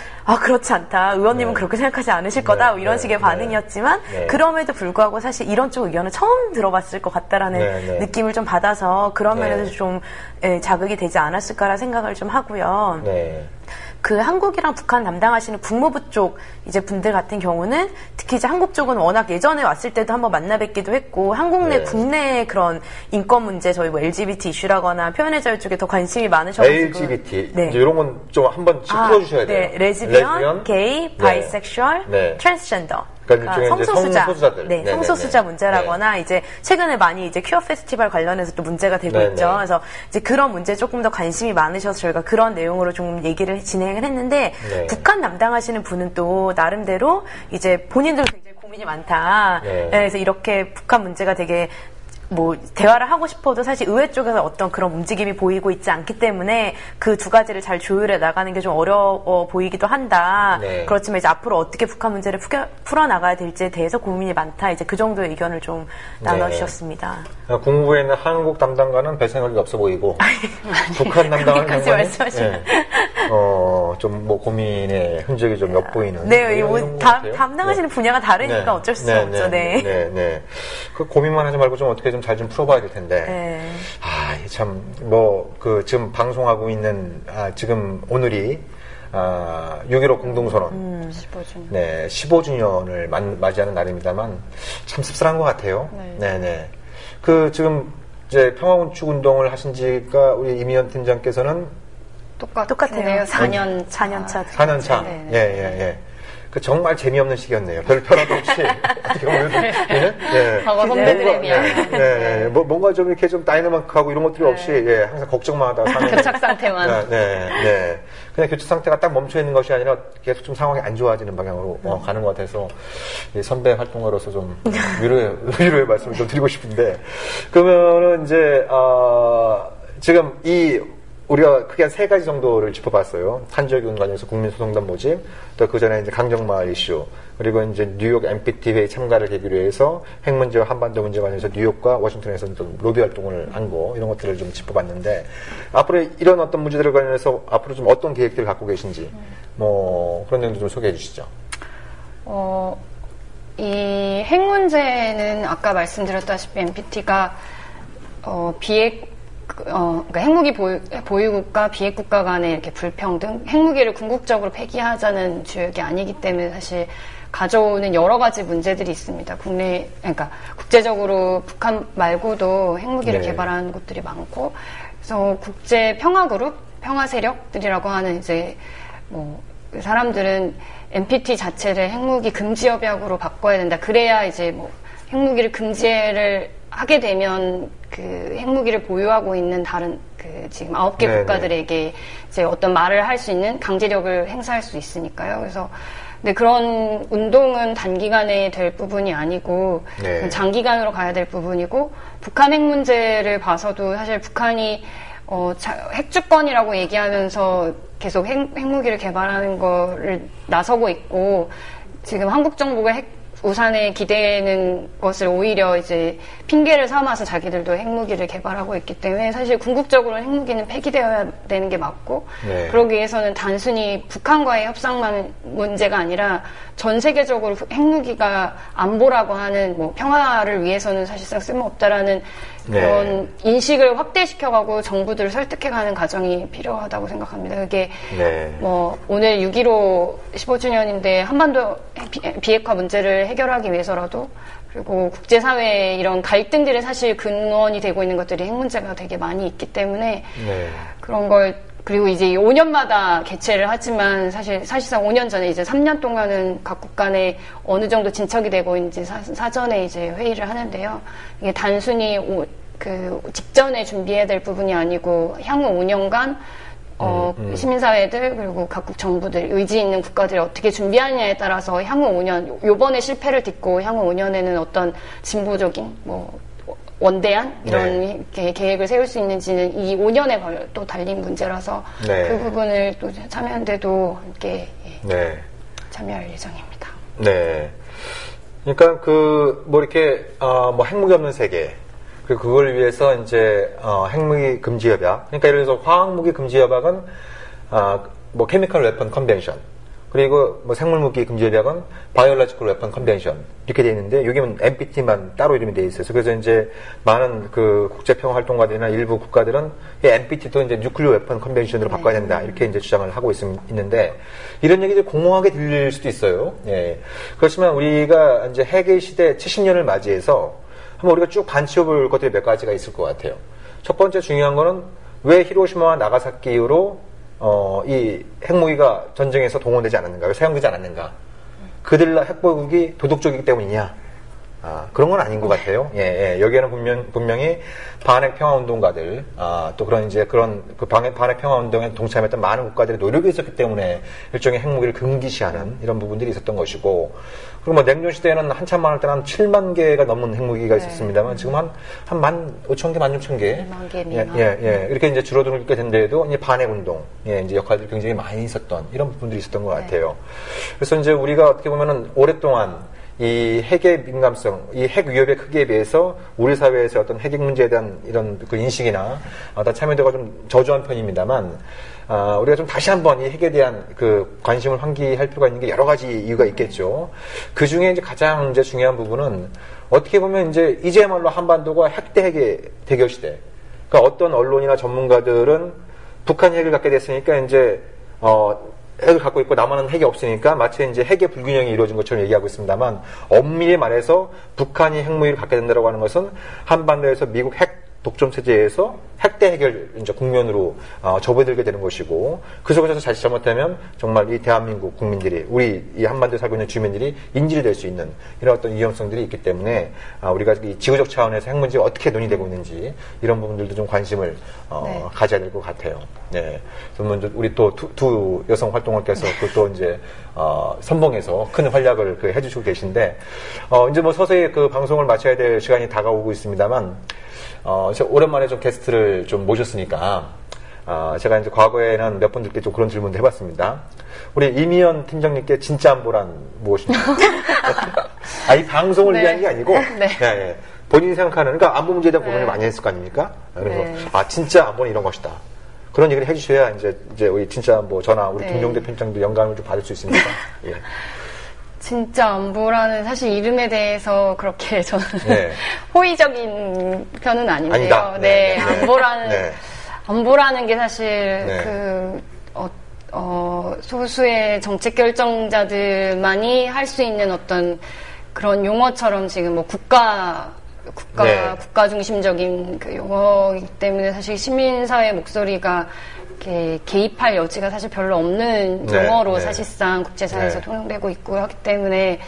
그렇지 않다. 의원님은 그렇게 생각하지 않으실 거다. 이런 식의 반응이었지만 그럼에도 불구하고 사실 이런 쪽 의견을 처음 들어봤을 것 같다라는 느낌을 좀 받아서 그런 면에서 좀 자극이 되지 않았을까라 생각을 좀 하고요. 그 한국이랑 북한 담당하시는 국무부 쪽 이제 분들 같은 경우는 특히 이제 한국 쪽은 워낙 예전에 왔을 때도 한번 만나 뵙기도 했고 한국 내 국내의 그런 인권 문제 저희 뭐 LGBT 이슈라거나 표현의 자유 쪽에 더 관심이 많으셔가지고 LGBT 이제 이런 건 좀 한번 풀어주셔야 돼요. 레즈비언, 게이, 바이섹슈얼, 트랜스젠더. 그러니까 성소수자들. 성소수자 문제라거나 이제 최근에 많이 이제 퀴어 페스티벌 관련해서 또 문제가 되고 있죠. 그래서 이제 그런 문제에 조금 더 관심이 많으셔서 저희가 그런 내용으로 좀 얘기를 진행을 했는데 북한 담당하시는 분은 또 나름대로 이제 본인들 굉장히 고민이 많다. 그래서 이렇게 북한 문제가 되게 뭐 대화를 하고 싶어도 사실 의회 쪽에서 어떤 그런 움직임이 보이고 있지 않기 때문에 그 두 가지를 잘 조율해 나가는 게 좀 어려워 보이기도 한다. 그렇지만 이제 앞으로 어떻게 북한 문제를 풀어 나가야 될지에 대해서 고민이 많다. 이제 그 정도의 의견을 좀 나눠주셨습니다. 국무부에 있는 한국 담당관은 별 생각이 없어 보이고 북한 담당하는 장관은 좀 뭐 고민의 흔적이 좀 엿보이는. 담당하시는 분야가 다르니까 어쩔 수 없죠. 그 고민만 하지 말고 좀 어떻게 좀 잘 좀 풀어봐야 될 텐데. 참 뭐 그 지금 방송하고 있는 지금 오늘이 6.15 공동선언 15주년. 15주년을 맞이하는 날입니다만 참 씁쓸한 것 같아요. 그 지금 이제 평화건축 운동을 하신 지가 우리 이미연 팀장께서는 똑같아요. 4년 4년 차. 네. 예. 그 정말 재미없는 시기였네요. 별 변화도 없이. 어떻게 보면. 과거 선배들에 비하면. 뭔가 좀 이렇게 좀 다이나믹하고 이런 것들이 없이, 항상 걱정만 하다가 사는. 교착 상태만. 그냥 교착 상태가 딱 멈춰 있는 것이 아니라 계속 좀 상황이 안 좋아지는 방향으로 가는 것 같아서, 선배 활동가로서 좀 위로의 말씀을 좀 드리고 싶은데, 그러면은 이제, 지금 우리가 크게 한 3가지 정도를 짚어봤어요. 탄저균 관련해서 국민소송단 모집, 또 그 전에 이제 강정마을 이슈, 그리고 이제 뉴욕 NPT 회의 참가를 계기로 해서 핵 문제와 한반도 문제 관련해서 뉴욕과 워싱턴에서 좀 로비 활동을 한 거, 이런 것들을 좀 짚어봤는데, 앞으로 이런 어떤 문제들을 관련해서 앞으로 좀 어떤 계획들을 갖고 계신지, 그런 내용도 좀 소개해 주시죠. 이 핵 문제는 아까 말씀드렸다시피 NPT가, 그러니까 핵무기 보유국과 비핵국가 간의 이렇게 불평등, 핵무기를 궁극적으로 폐기하자는 주역이 아니기 때문에 사실 가져오는 여러 가지 문제들이 있습니다. 그러니까 국제적으로 북한 말고도 핵무기를 개발하는 곳들이 많고, 그래서 국제 평화 그룹, 평화 세력들이라고 하는 이제 그 사람들은 NPT 자체를 핵무기 금지 협약으로 바꿔야 된다. 그래야 이제 핵무기를 금지를 하게 되면 그 핵무기를 보유하고 있는 다른 지금 9개 국가들에게 이제 어떤 말을 할 수 있는 강제력을 행사할 수 있으니까요. 그래서 근데 그런 운동은 단기간에 될 부분이 아니고 장기간으로 가야 될 부분이고, 북한 핵 문제를 봐서도 사실 북한이 핵주권이라고 얘기하면서 계속 핵무기를 개발하는 거를 나서고 있고, 지금 한국 정부가 우산에 기대는 것을 오히려 이제 핑계를 삼아서 자기들도 핵무기를 개발하고 있기 때문에 사실 궁극적으로 핵무기는 폐기되어야 되는 게 맞고, 그러기 위해서는 단순히 북한과의 협상만 문제가 아니라 전 세계적으로 핵무기가 안보라고 하는 평화를 위해서는 사실상 쓸모없다라는 그런 인식을 확대시켜가고 정부들을 설득해가는 과정이 필요하다고 생각합니다. 그게 오늘 6.15 15주년인데 한반도 비핵화 문제를 해결하기 위해서라도, 그리고 국제사회의 이런 갈등들이 사실 근원이 되고 있는 것들이 핵 문제가 되게 많이 있기 때문에 그런 걸, 그리고 이제 5년마다 개최를 하지만 사실상 5년 전에 이제 3년 동안은 각국 간에 어느 정도 진척이 되고 이제 사전에 이제 회의를 하는데요. 이게 단순히 그 직전에 준비해야 될 부분이 아니고 향후 5년간 시민사회들 그리고 각국 정부들, 의지 있는 국가들이 어떻게 준비하느냐에 따라서 향후 5년, 요번에 실패를 딛고 향후 5년에는 어떤 진보적인 원대한 이런 계획을 세울 수 있는지는 이 5년에 또 달린 문제라서 그 부분을 또 참여연대도 함께 참여할 예정입니다. 그러니까 이렇게 핵무기 없는 세계, 그리고 그걸 위해서 이제 핵무기 금지 협약, 그러니까 예를 들어서 화학무기 금지 협약은 케미컬 웨펀 컨벤션, 그리고 생물무기 금지 협약은 바이올로지컬 웨펀 컨벤션 이렇게 돼 있는데, 여기는 NPT만 따로 이름이 돼 있어서, 그래서 이제 많은 그 국제 평화 활동가들이나 일부 국가들은 이 NPT도 이제 뉴클리어 웨펀 컨벤션으로 바꿔야 된다 이렇게 이제 주장을 하고 있는데, 이런 얘기들이 공허하게 들릴 수도 있어요. 그렇지만 우리가 이제 핵의 시대 70년을 맞이해서 한번 우리가 쭉 반추해볼 것들이 몇 가지가 있을 것 같아요. 첫 번째 중요한 거는 왜 히로시마와 나가사키 이후로 이 핵무기가 전쟁에서 동원되지 않았는가, 왜 사용되지 않았는가? 그들 핵보유국이 도덕적이기 때문이냐? 그런 건 아닌 것 같아요. 여기에는 분명히 반핵 평화운동가들, 또 그런 반핵 평화운동에 동참했던 많은 국가들이 노력이 있었기 때문에 일종의 핵무기를 금기시하는 이런 부분들이 있었던 것이고, 그리고 냉전시대에는 한참 많을 때는 한 7만 개가 넘는 핵무기가 있었습니다만, 지금 한 15,000개, 16,000개. 2만 개 미만. 이렇게 이제 줄어들게 된데도 이제 반핵운동, 이제 역할들이 굉장히 많이 있었던 이런 부분들이 있었던 것 같아요. 그래서 이제 우리가 어떻게 보면은 오랫동안 이 핵의 민감성, 이 핵 위협의 크기에 비해서 우리 사회에서 어떤 핵 문제에 대한 이런 그 인식이나 참여도가 좀 저조한 편입니다만, 우리가 좀 다시 한번 이 핵에 대한 그 관심을 환기할 필요가 있는 게 여러 가지 이유가 있겠죠. 그 중에 이제 가장 이제 중요한 부분은 어떻게 보면 이제야말로 한반도가 핵 대 핵의 대결 시대. 그러니까 어떤 언론이나 전문가들은 북한이 핵을 갖게 됐으니까 이제 핵을 갖고 있고 남한은 핵이 없으니까 마치 이제 핵의 불균형이 이루어진 것처럼 얘기하고 있습니다만, 엄밀히 말해서 북한이 핵무기를 갖게 된다고 하는 것은 한반도에서 미국 핵 독점 체제에서 핵대 해결 이제 국면으로 접어들게 되는 것이고 그 속에서 자칫 잘못하면 정말 이 대한민국 국민들이 우리 이 한반도에 살고 있는 주민들이 인질이 될 수 있는 이런 어떤 위험성들이 있기 때문에 우리가 이 지구적 차원에서 핵 문제가 어떻게 논의되고 있는지 이런 부분들도 좀 관심을 가져야 될 것 같아요. 네. 그러면 우리 또 두 여성 활동가께서 또 이제 선봉에서 큰 활약을 해주시고 계신데 이제 뭐 서서히 그 방송을 마쳐야 될 시간이 다가오고 있습니다만. 제가 오랜만에 좀 게스트를 좀 모셨으니까, 제가 이제 과거에는 몇 분들께 좀 그런 질문도 해봤습니다. 우리 이미연 팀장님께 진짜 안보란 무엇입니까? 이 방송을 위한 게 아니고, 네. 본인이 생각하는, 그러니까 안보 문제에 대한 고민을 많이 했을 거 아닙니까? 그래서, 진짜 안보는 이런 것이다. 그런 얘기를 해주셔야 이제 우리 진짜 안보 저나 우리 김종대 편장도 영감을 좀 받을 수 있습니다. 예. 진짜 안보라는 사실 이름에 대해서 그렇게 저는 호의적인 편은 아닌데요. 아니다. 네, 안보라는 게 사실 소수의 정책 결정자들만이 할 수 있는 어떤 그런 용어처럼 지금 뭐 국가 중심적인 그 용어이기 때문에 사실 시민사회 목소리가 이렇게 개입할 여지가 사실 별로 없는 용어로 사실상 국제사회에서 통용되고 있고 하기 때문에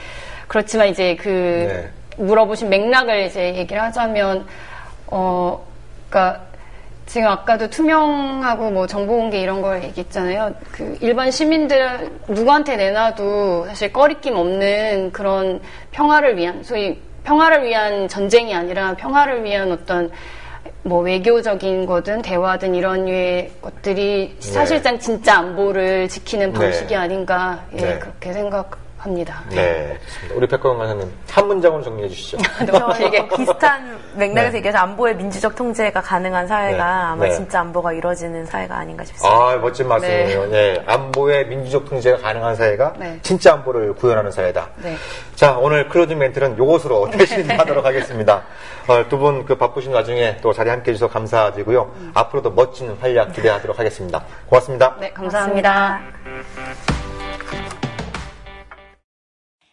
그렇지만 이제 물어보신 맥락을 이제 얘기를 하자면 그러니까 지금 아까도 투명하고 뭐 정보 공개 이런 걸 얘기했잖아요. 그 일반 시민들 누구한테 내놔도 사실 꺼리낌 없는 그런 평화를 위한 소위 평화를 위한 전쟁이 아니라 평화를 위한 어떤 뭐 외교적인 거든 대화든 이런 류의 것들이 사실상 진짜 안보를 지키는 방식이 아닌가 그렇게 생각합니다. 네, 좋습니다. 우리 백과관 강사님 한 문장으로 정리해 주시죠. 이게 비슷한 맥락에서 얘기해서 안보의 민주적 통제가 가능한 사회가 아마 진짜 안보가 이루어지는 사회가 아닌가 싶습니다. 멋진 말씀이에요. 안보의 민주적 통제가 가능한 사회가 진짜 안보를 구현하는 사회다. 자, 오늘 클로징 멘트는 요것으로 대신하도록 하겠습니다. 두 분 바쁘신 와중에 또 자리에 함께 해주셔서 감사드리고요. 앞으로도 멋진 활약 기대하도록 하겠습니다. 고맙습니다. 네, 감사합니다.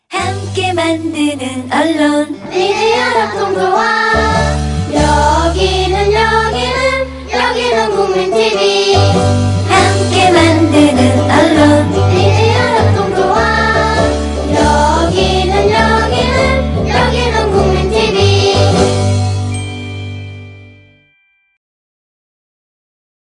함께 만드는 언론 미디어 협동조합